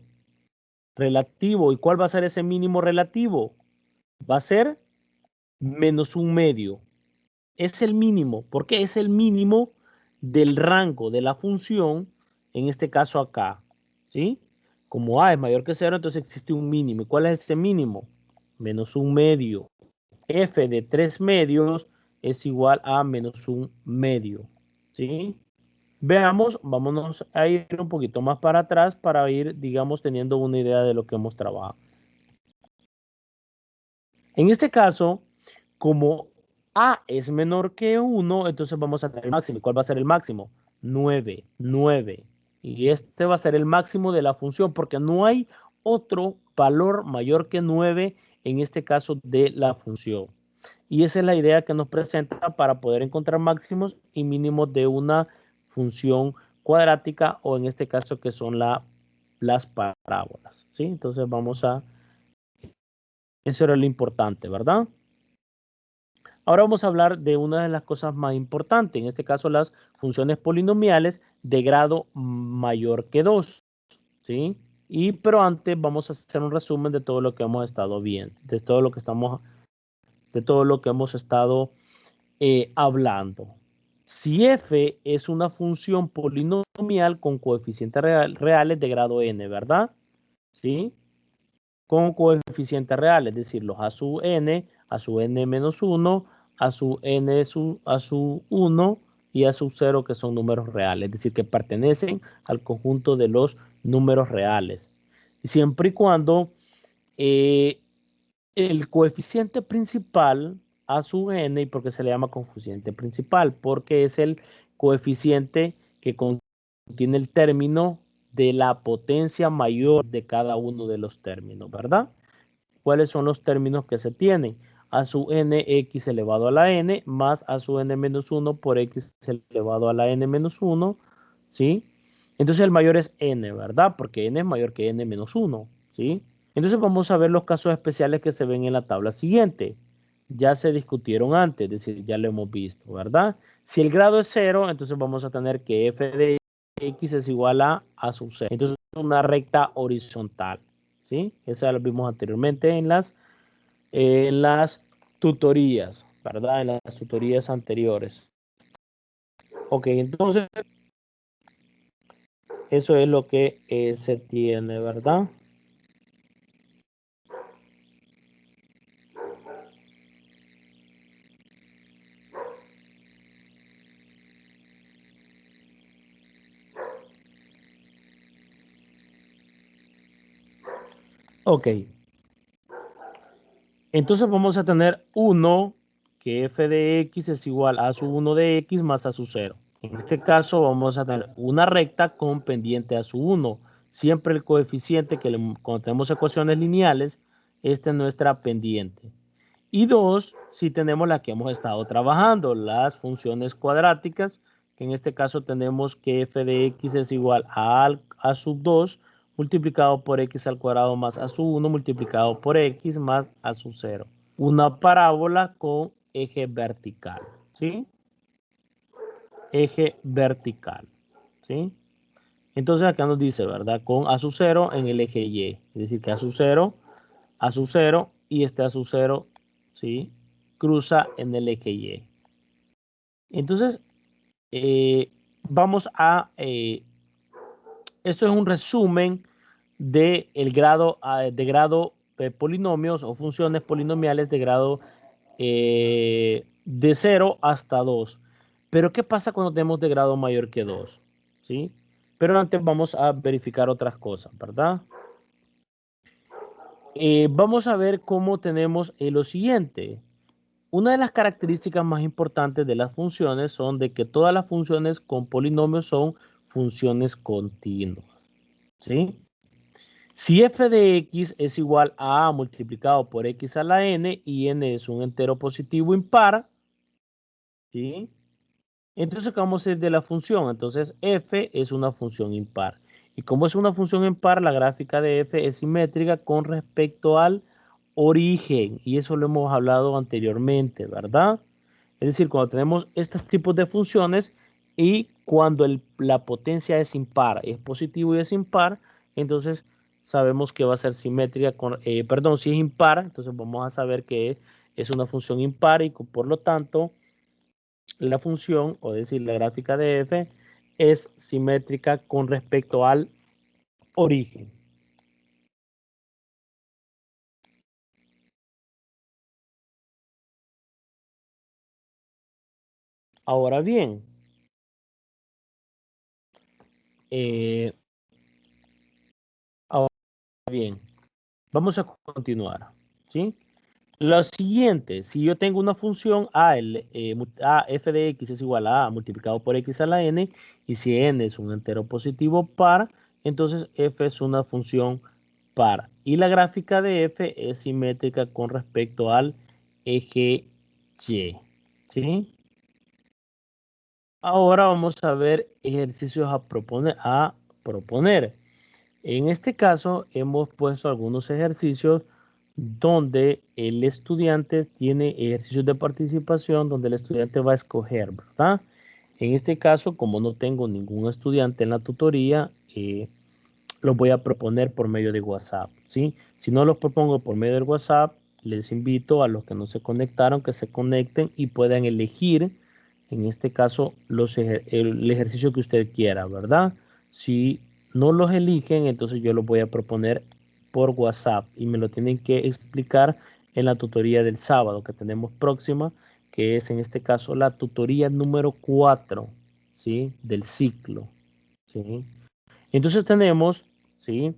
relativo. ¿Y cuál va a ser ese mínimo relativo? Va a ser menos un medio. Es el mínimo, porque es el mínimo del rango de la función, en este caso acá, ¿sí? Como A es mayor que 0, entonces existe un mínimo. ¿Y cuál es ese mínimo? Menos un medio. F de 3 medios es igual a menos un medio, ¿sí? Veamos, vámonos a ir un poquito más para atrás para ir, digamos, teniendo una idea de lo que hemos trabajado. En este caso, como A es menor que 1, entonces vamos a tener el máximo. ¿Cuál va a ser el máximo? 9, 9. Y este va a ser el máximo de la función porque no hay otro valor mayor que 9 en este caso de la función. Y esa es la idea que nos presenta para poder encontrar máximos y mínimos de una función cuadrática o en este caso que son las parábolas, ¿sí? Entonces eso era lo importante, ¿verdad? Ahora vamos a hablar de una de las cosas más importantes, en este caso las funciones polinomiales de grado mayor que 2, ¿sí? Pero antes vamos a hacer un resumen de todo lo que hemos estado viendo, de todo lo que hemos estado hablando. Si f es una función polinomial con coeficientes reales de grado n, ¿verdad? ¿Sí? Con coeficientes reales, es decir, los a su n menos 1, a su n a su 1 y a su 0 que son números reales, es decir, que pertenecen al conjunto de los números reales. Siempre y cuando eh, el coeficiente principal a sub n, ¿y por qué se le llama coeficiente principal? Porque es el coeficiente que contiene el término de la potencia mayor de cada uno de los términos, ¿verdad? ¿Cuáles son los términos que se tienen? A su n x elevado a la n más a su n menos 1 por x elevado a la n menos 1, ¿sí? Entonces el mayor es n, ¿verdad? Porque n es mayor que n menos 1, ¿sí? Entonces vamos a ver los casos especiales que se ven en la tabla siguiente. Ya se discutieron antes, es decir, ya lo hemos visto, ¿verdad? Si el grado es 0, entonces vamos a tener que f de x es igual a sub 0. Entonces es una recta horizontal, ¿sí? Eso ya lo vimos anteriormente en las tutorías, ¿verdad? En las tutorías anteriores. Ok, entonces eso es lo que se tiene, ¿verdad? Ok, entonces vamos a tener 1, que f de x es igual a su 1 de x más a su 0. En este caso vamos a tener una recta con pendiente a su 1. Siempre el coeficiente cuando tenemos ecuaciones lineales, esta es nuestra pendiente. Y 2, si tenemos la que hemos estado trabajando, las funciones cuadráticas, que en este caso tenemos que f de x es igual a sub 2 multiplicado por x al cuadrado más a sub 1 multiplicado por x más a sub 0. Una parábola con eje vertical, ¿sí? Eje vertical, ¿sí? Entonces acá nos dice, ¿verdad? Con a sub 0 en el eje y. Es decir, que a sub 0 y este a sub 0, ¿sí? Cruza en el eje y. Entonces, vamos a... esto es un resumen de el grado, de grado polinomios o funciones polinomiales de grado de 0 hasta 2. Pero, ¿qué pasa cuando tenemos de grado mayor que 2? ¿Sí? Pero antes vamos a verificar otras cosas, ¿verdad? Vamos a ver cómo tenemos lo siguiente. Una de las características más importantes de las funciones son de que todas las funciones con polinomios son funciones continuas, ¿sí? Si f de x es igual a multiplicado por x a la n y n es un entero positivo impar, ¿sí? Entonces, ¿qué vamos a hacer de la función? Entonces, f es una función impar. Y como es una función impar, la gráfica de f es simétrica con respecto al origen. Y eso lo hemos hablado anteriormente, ¿verdad? Es decir, cuando tenemos estos tipos de funciones y cuando la potencia es impar, es positivo y es impar, entonces sabemos que va a ser simétrica con, perdón, si es impar, entonces vamos a saber que es una función impar y por lo tanto la función, o decir, la gráfica de f, es simétrica con respecto al origen. Ahora bien, eh, ahora bien, vamos a continuar, ¿sí? Lo siguiente, si yo tengo una función a f de x es igual a multiplicado por x a la n, y si n es un entero positivo par, entonces f es una función par. Y la gráfica de f es simétrica con respecto al eje y, ¿sí? Ahora vamos a ver ejercicios a proponer. En este caso hemos puesto algunos ejercicios donde el estudiante tiene ejercicios de participación donde el estudiante va a escoger, ¿verdad? En este caso, como no tengo ningún estudiante en la tutoría, los voy a proponer por medio de WhatsApp, ¿sí? Si no los propongo por medio del WhatsApp, les invito a los que no se conectaron que se conecten y puedan elegir, en este caso, el ejercicio que usted quiera, ¿verdad? Si no los eligen, entonces yo los voy a proponer por WhatsApp y me lo tienen que explicar en la tutoría del sábado que tenemos próxima, que es en este caso la tutoría número 4, ¿sí? Del ciclo, ¿sí? Entonces tenemos, ¿sí?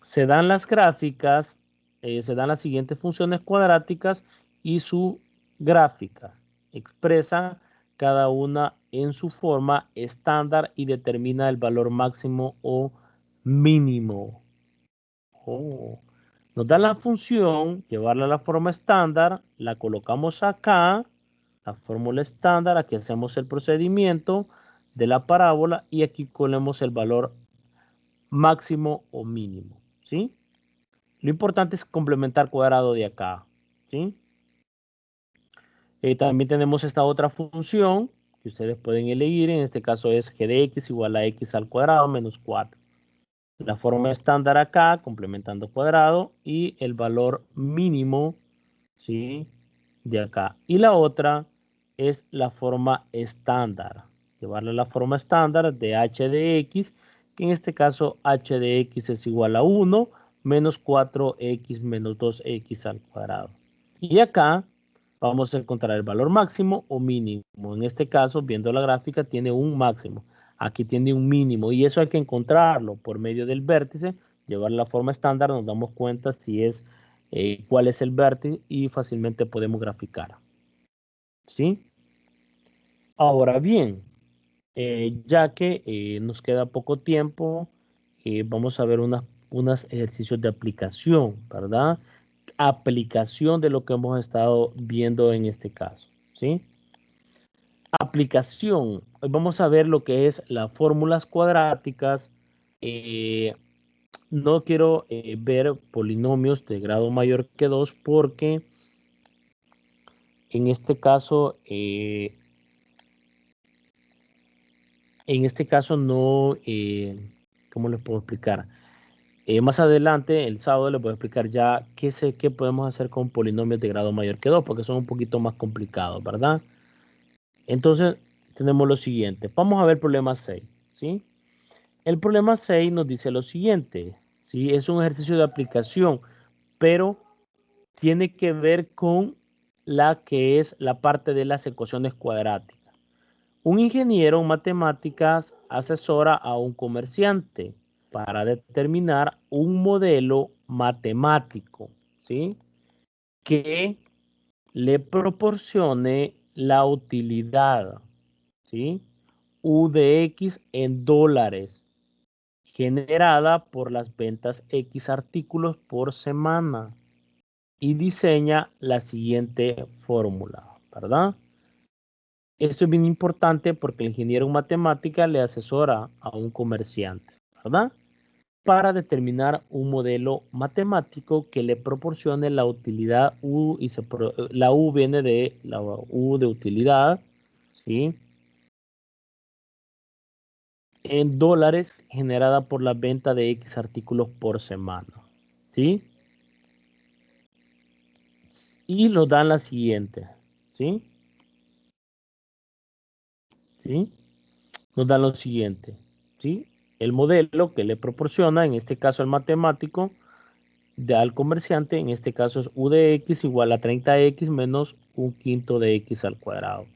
Se dan las gráficas, se dan las siguientes funciones cuadráticas y su gráfica expresa cada una en su forma estándar y determina el valor máximo o mínimo. Oh. Nos da la función, llevarla a la forma estándar, la colocamos acá, la fórmula estándar, aquí hacemos el procedimiento de la parábola y aquí ponemos el valor máximo o mínimo, ¿sí? Lo importante es complementar cuadrado de acá, ¿sí? También tenemos esta otra función que ustedes pueden elegir, en este caso es g de x igual a x al cuadrado menos 4. La forma estándar acá, complementando cuadrado, y el valor mínimo, ¿sí? De acá. Y la otra es la forma estándar. Llevarle la forma estándar de h de x, que en este caso h de x es igual a 1 menos 4x menos 2x al cuadrado. Y acá vamos a encontrar el valor máximo o mínimo. En este caso, viendo la gráfica, tiene un máximo. Aquí tiene un mínimo y eso hay que encontrarlo por medio del vértice, llevar la forma estándar, nos damos cuenta si es cuál es el vértice y fácilmente podemos graficar. ¿Sí? Ahora bien, ya que nos queda poco tiempo, vamos a ver unos ejercicios de aplicación, ¿verdad? Aplicación de lo que hemos estado viendo en este caso, ¿sí? Aplicación. Hoy vamos a ver lo que es las fórmulas cuadráticas. No quiero ver polinomios de grado mayor que 2 porque en este caso no, ¿cómo les puedo explicar? Más adelante, el sábado, les voy a explicar ya qué podemos hacer con polinomios de grado mayor que 2 porque son un poquito más complicados, ¿verdad? Entonces, tenemos lo siguiente. Vamos a ver el problema 6, ¿sí? El problema 6 nos dice lo siguiente, ¿sí? Es un ejercicio de aplicación, pero tiene que ver con la que es la parte de las ecuaciones cuadráticas. Un ingeniero en matemáticas asesora a un comerciante para determinar un modelo matemático, ¿sí? Que le proporcione la utilidad, ¿sí? U de X en dólares, generada por las ventas X artículos por semana, y diseña la siguiente fórmula, ¿verdad? Esto es bien importante porque el ingeniero en matemática le asesora a un comerciante, ¿verdad? Para determinar un modelo matemático que le proporcione la utilidad U, y la U viene de la U de utilidad, ¿sí? En dólares generada por la venta de X artículos por semana, ¿sí? Y nos dan la siguiente, ¿sí? ¿Sí? Nos dan lo siguiente, ¿sí? El modelo que le proporciona, en este caso el matemático, al comerciante, en este caso es U de X igual a 30X menos un quinto de X al cuadrado.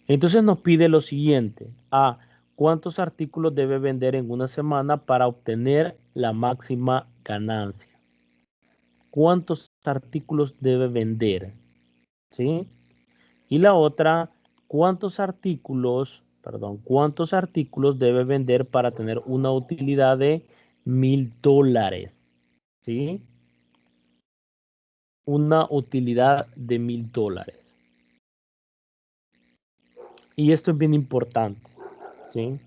Entonces nos pide lo siguiente. A, ¿cuántos artículos debe vender en una semana para obtener la máxima ganancia? ¿Cuántos artículos debe vender? ¿Sí? Y la otra, ¿cuántos artículos debe vender para tener una utilidad de $1000? ¿Sí? Una utilidad de $1000. Y esto es bien importante, ¿sí?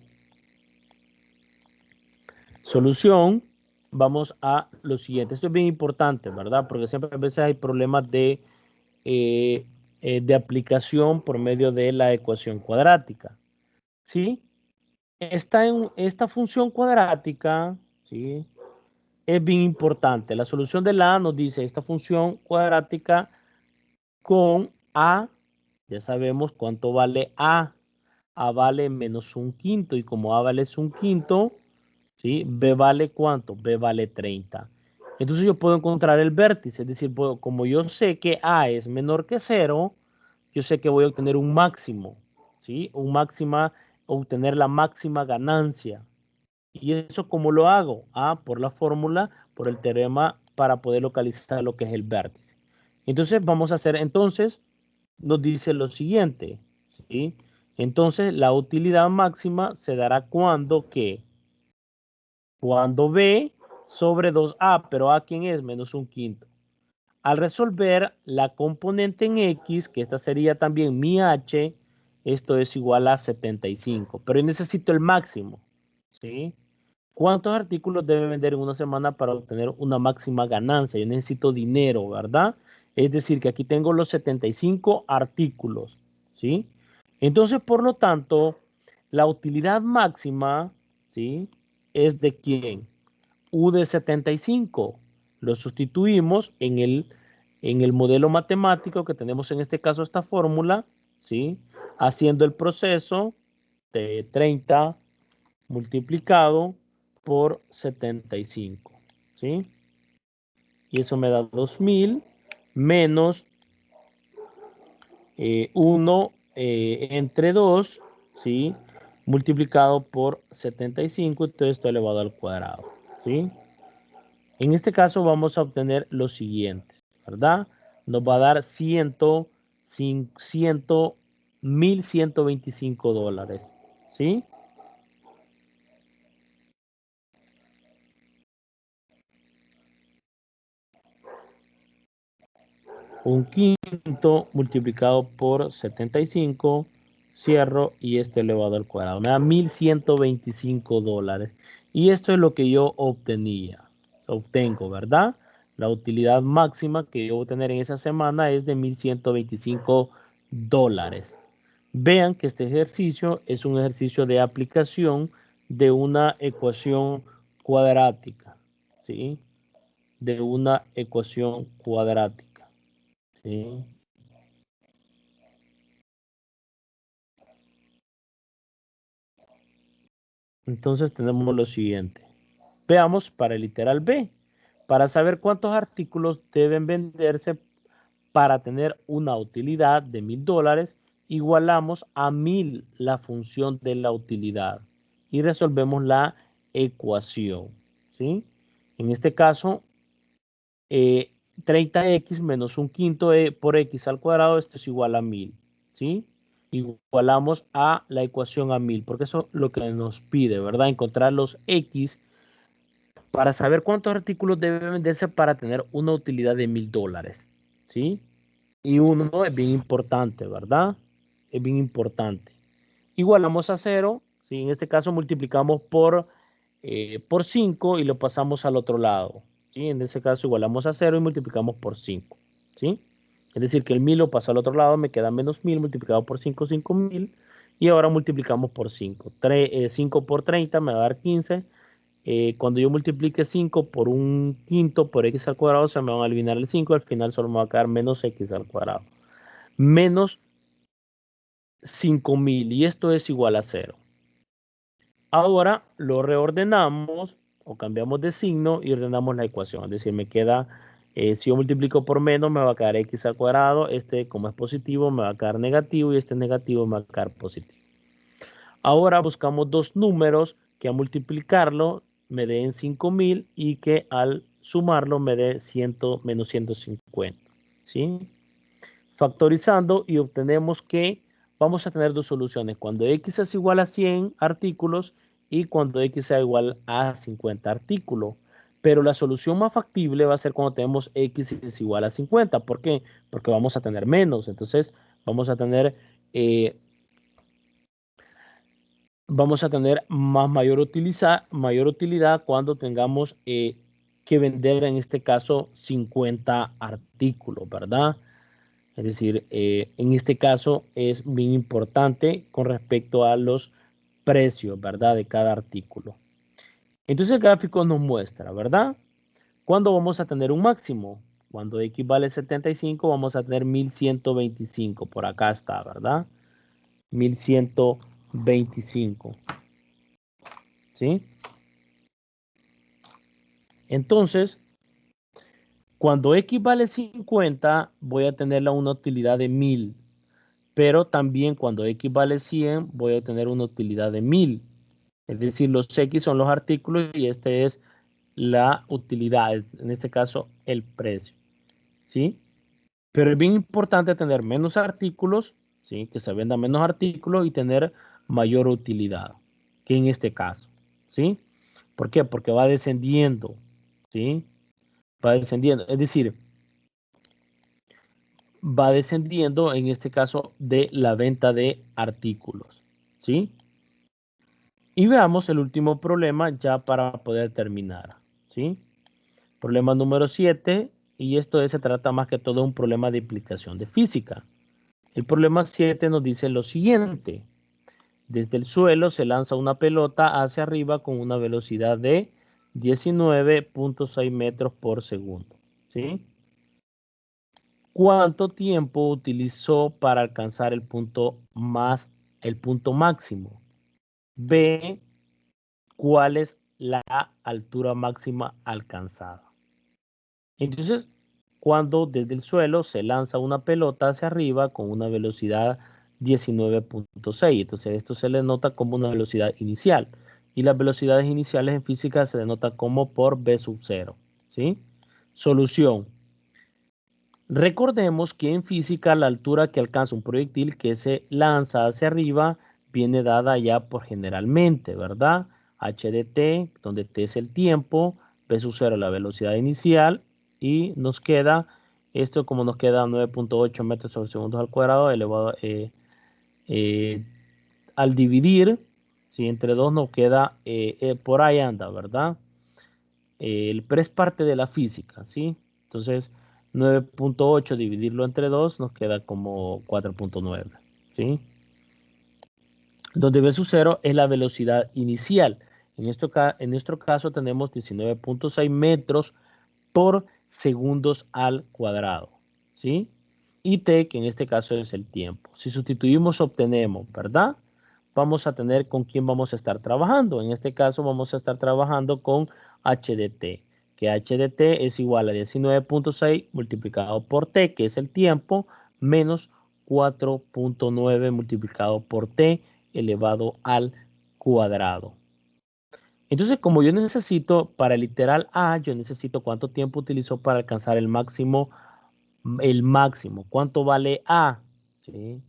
Solución, vamos a lo siguiente. Esto es bien importante, ¿verdad? Porque siempre a veces hay problemas de aplicación por medio de la ecuación cuadrática, ¿sí? Esta función cuadrática, ¿sí? Es bien importante. La solución de la A nos dice esta función cuadrática con A, ya sabemos cuánto vale A. A vale menos un quinto y como A vale es un quinto, ¿sí? B vale ¿cuánto? B vale 30. Entonces yo puedo encontrar el vértice, es decir, como yo sé que A es menor que 0, yo sé que voy a obtener un máximo, ¿sí? Obtener la máxima ganancia. ¿Y eso cómo lo hago? Por la fórmula, por el teorema para poder localizar lo que es el vértice. Entonces vamos a hacer, entonces, nos dice lo siguiente, ¿sí? Entonces, la utilidad máxima se dará cuando ¿qué? Cuando B sobre 2A, pero ¿A quién es? Menos un quinto. Al resolver la componente en X, que esta sería también mi H, esto es igual a 75. Pero yo necesito el máximo, ¿sí? ¿Cuántos artículos debe vender en una semana para obtener una máxima ganancia? Yo necesito dinero, ¿verdad? Es decir, que aquí tengo los 75 artículos, ¿sí? Entonces, por lo tanto, la utilidad máxima, ¿sí? ¿Es de quién? U de 75. Lo sustituimos en el modelo matemático que tenemos en este caso esta fórmula, ¿sí? Haciendo el proceso de 30 multiplicado por 75, ¿sí? Y eso me da 2000 menos 1 entre 2, ¿sí? Multiplicado por 75, entonces esto elevado al cuadrado, ¿sí? En este caso vamos a obtener lo siguiente, ¿verdad? Nos va a dar 1.125 dólares, ¿sí? Un quinto multiplicado por 75, cierro y esto elevado al cuadrado. Me da 1.125 dólares. Y esto es lo que yo obtengo, ¿verdad? La utilidad máxima que yo voy a tener en esa semana es de 1.125 dólares. Vean que este ejercicio es un ejercicio de aplicación de una ecuación cuadrática, ¿sí? De una ecuación cuadrática, ¿sí? Entonces tenemos lo siguiente. Veamos para el literal B. Para saber cuántos artículos deben venderse para tener una utilidad de $1000, igualamos a 1000 la función de la utilidad y resolvemos la ecuación, ¿sí? En este caso, 30x menos un quinto por x al cuadrado, esto es igual a 1000, ¿sí? Igualamos a la ecuación a 1000, porque eso es lo que nos pide, ¿verdad? Encontrar los x para saber cuántos artículos deben venderse para tener una utilidad de $1000, ¿sí? Y uno es bien importante, ¿verdad? Es bien importante. Igualamos a 0, ¿sí? En este caso multiplicamos por 5 y lo pasamos al otro lado, ¿sí? En este caso igualamos a 0 y multiplicamos por 5, ¿sí? Es decir, que el 1000 lo pasa al otro lado, me queda menos 1000 multiplicado por 5, 5000. Y ahora multiplicamos por 5. 5 por 30 me va a dar 15. Cuando yo multiplique 5 por un quinto por x al cuadrado, se me van a eliminar el 5. Al final solo me va a quedar menos x al cuadrado. Menos 5000. Y esto es igual a 0. Ahora lo reordenamos o cambiamos de signo y ordenamos la ecuación. Es decir, me queda, si yo multiplico por menos, me va a quedar x al cuadrado. Este, como es positivo, me va a quedar negativo y este negativo me va a quedar positivo. Ahora buscamos dos números que al multiplicarlo me den 5000 y que al sumarlo me dé 100 menos 150. ¿Sí? Factorizando y obtenemos que vamos a tener dos soluciones. Cuando x es igual a 100 artículos y cuando x sea igual a 50 artículos. Pero la solución más factible va a ser cuando tenemos x es igual a 50. ¿Por qué? Porque vamos a tener menos. Entonces vamos a tener mayor utilidad cuando tengamos que vender, en este caso, 50 artículos, ¿verdad? Es decir, en este caso es bien importante con respecto a los precios, ¿verdad? De cada artículo. Entonces el gráfico nos muestra, ¿verdad? ¿Cuándo vamos a tener un máximo? Cuando x vale 75, vamos a tener 1125. Por acá está, ¿verdad? 1125. ¿Sí? Entonces, cuando x vale 50, voy a tener una utilidad de 1000. Pero también cuando x vale 100, voy a tener una utilidad de 1000. Es decir, los x son los artículos y este es la utilidad, en este caso el precio. ¿Sí? Pero es bien importante tener menos artículos, ¿sí? Que se vendan menos artículos y tener mayor utilidad que en este caso, ¿sí? ¿Por qué? Porque va descendiendo, ¿sí? Va descendiendo, es decir, va descendiendo en este caso de la venta de artículos, ¿sí? Y veamos el último problema ya para poder terminar, ¿sí? Problema número 7, y esto se trata más que todo de un problema de implicación de física. El problema 7 nos dice lo siguiente. Desde el suelo se lanza una pelota hacia arriba con una velocidad de 19.6 metros por segundo, ¿sí? ¿Cuánto tiempo utilizó para alcanzar el punto máximo? B, ¿cuál es la altura máxima alcanzada? Entonces, cuando desde el suelo se lanza una pelota hacia arriba con una velocidad 19.6, entonces esto se le nota como una velocidad inicial. Y las velocidades iniciales en física se denota como por v sub 0, ¿sí? Solución. Recordemos que en física la altura que alcanza un proyectil que se lanza hacia arriba viene dada ya por generalmente, ¿verdad? H de t, donde t es el tiempo, v sub 0 la velocidad inicial, y nos queda, esto como nos queda 9.8 metros sobre segundos al cuadrado, elevado, al dividir, si entre 2 nos queda, por ahí anda, ¿verdad? Pero es parte de la física, ¿sí? Entonces, 9.8 dividirlo entre 2 nos queda como 4.9, ¿sí? Donde v sub 0 es la velocidad inicial. En nuestro caso tenemos 19.6 metros por segundos al cuadrado, ¿sí? Y t, que en este caso es el tiempo. Si sustituimos, obtenemos, ¿verdad? Vamos a tener con quién vamos a estar trabajando. En este caso vamos a estar trabajando con h de t, que h de t es igual a 19.6 multiplicado por t, que es el tiempo, menos 4.9 multiplicado por t elevado al cuadrado. Entonces, como yo necesito, para el literal A, yo necesito cuánto tiempo utilizó para alcanzar el máximo. ¿Cuánto vale A? ¿Sí?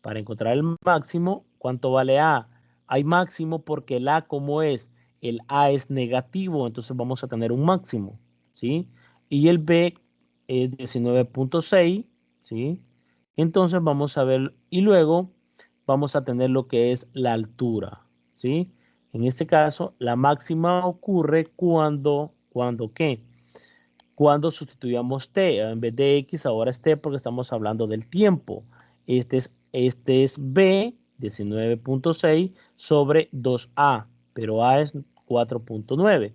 Para encontrar el máximo, ¿cuánto vale A? Hay máximo porque el A, ¿cómo es? El A es negativo, entonces vamos a tener un máximo, ¿sí? Y el B es 19.6, ¿sí? Entonces vamos a ver, y luego vamos a tener lo que es la altura, ¿sí? En este caso, la máxima ocurre ¿cuándo qué? Cuando sustituyamos t, en vez de x ahora es t porque estamos hablando del tiempo. Este es b, 19.6 sobre 2a, pero a es 4.9.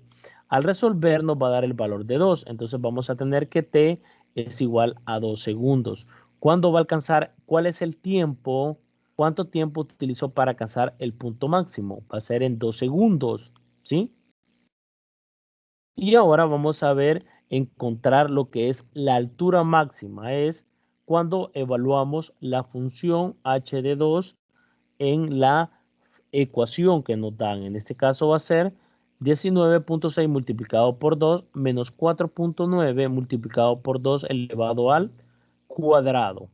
Al resolver nos va a dar el valor de 2, entonces vamos a tener que t es igual a 2 segundos. ¿Cuándo va a alcanzar? ¿Cuál es el tiempo? ¿Cuánto tiempo utilizó para alcanzar el punto máximo? Va a ser en 2 segundos, ¿sí? Y ahora vamos a ver, encontrar lo que es la altura máxima. Es cuando evaluamos la función h de 2 en la ecuación que nos dan. En este caso va a ser 19.6 multiplicado por 2 menos 4.9 multiplicado por 2 elevado al cuadrado.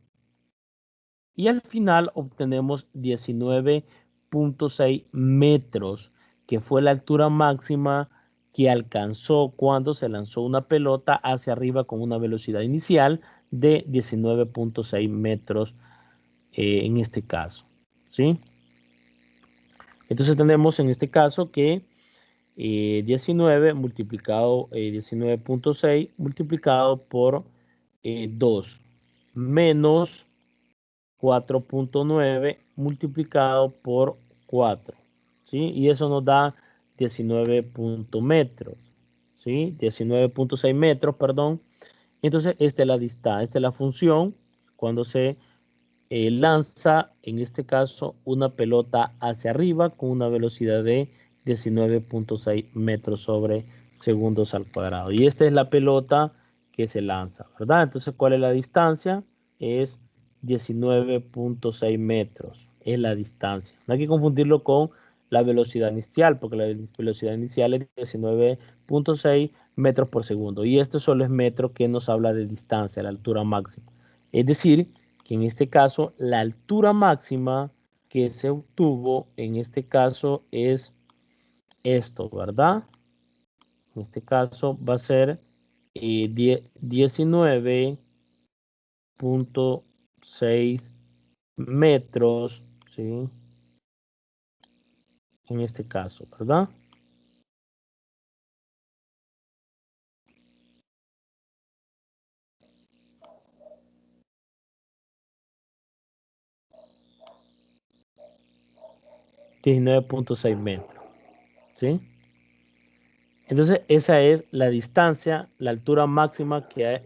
Y al final obtenemos 19.6 metros, que fue la altura máxima que alcanzó cuando se lanzó una pelota hacia arriba con una velocidad inicial de 19.6 metros, en este caso, ¿sí? Entonces tenemos en este caso que 19.6 multiplicado por 2 menos 4.9 multiplicado por 4, ¿sí? Y eso nos da 19 metros, ¿sí? 19.6 metros, perdón. Entonces, esta es la distancia, esta es la función cuando se lanza, en este caso, una pelota hacia arriba con una velocidad de 19.6 metros sobre segundos al cuadrado. Y esta es la pelota que se lanza, ¿verdad? Entonces, ¿cuál es la distancia? Es 19.6 metros, es la distancia. No hay que confundirlo con la velocidad inicial, porque la velocidad inicial es 19.6 metros por segundo. Y esto solo es metro que nos habla de distancia, la altura máxima. Es decir, que en este caso la altura máxima que se obtuvo en este caso es esto, ¿verdad? En este caso va a ser 19.6 metros, ¿sí? En este caso, ¿verdad? $19.6 metros, ¿sí? Entonces, esa es la distancia, la altura máxima que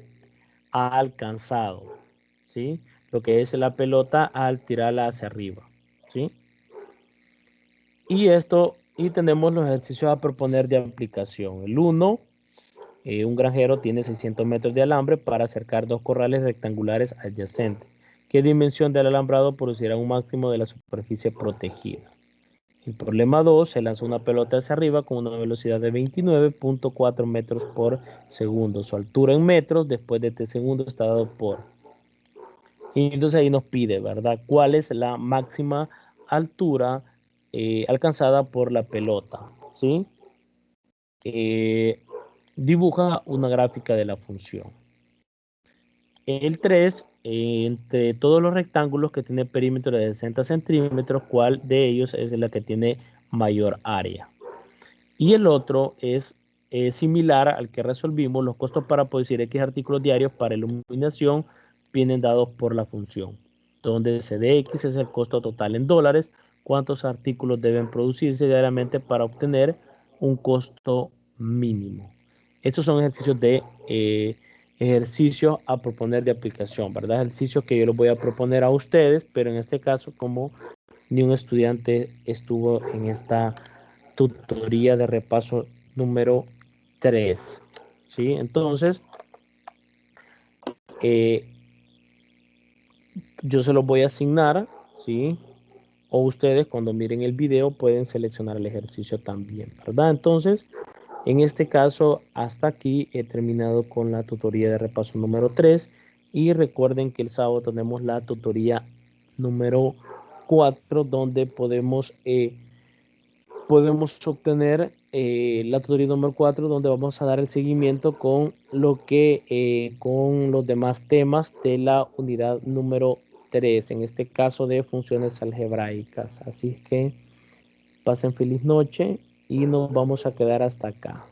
ha alcanzado, ¿sí? Lo que es la pelota al tirarla hacia arriba, ¿sí? Y tenemos los ejercicios a proponer de aplicación. El 1, un granjero tiene 600 metros de alambre para acercar 2 corrales rectangulares adyacentes. ¿Qué dimensión del alambrado producirá un máximo de la superficie protegida? El problema 2, se lanza una pelota hacia arriba con una velocidad de 29.4 metros por segundo. Su altura en metros después de 3 segundos está dado por. Y entonces ahí nos pide, ¿verdad? ¿Cuál es la máxima altura alcanzada por la pelota? ¿Sí? Dibuja una gráfica de la función. El 3, entre todos los rectángulos que tiene perímetro de 60 centímetros, ¿cuál de ellos es la que tiene mayor área? Y el otro es similar al que resolvimos. Los costos para producir X artículos diarios para iluminación vienen dados por la función, donde CDX es el costo total en dólares. ¿Cuántos artículos deben producirse diariamente para obtener un costo mínimo? Estos son ejercicios a proponer de aplicación, ¿verdad? Ejercicios que yo les voy a proponer a ustedes, pero en este caso, como ni un estudiante estuvo en esta tutoría de repaso número 3, ¿sí? Entonces, eh, yo se los voy a asignar, ¿sí? O ustedes cuando miren el video pueden seleccionar el ejercicio también, ¿verdad? Entonces, en este caso, hasta aquí he terminado con la tutoría de repaso número 3 y recuerden que el sábado tenemos la tutoría número 4 donde podemos obtener la tutoría número 4 donde vamos a dar el seguimiento con con los demás temas de la unidad número 3, en este caso de funciones algebraicas. Así que pasen feliz noche y nos vamos a quedar hasta acá.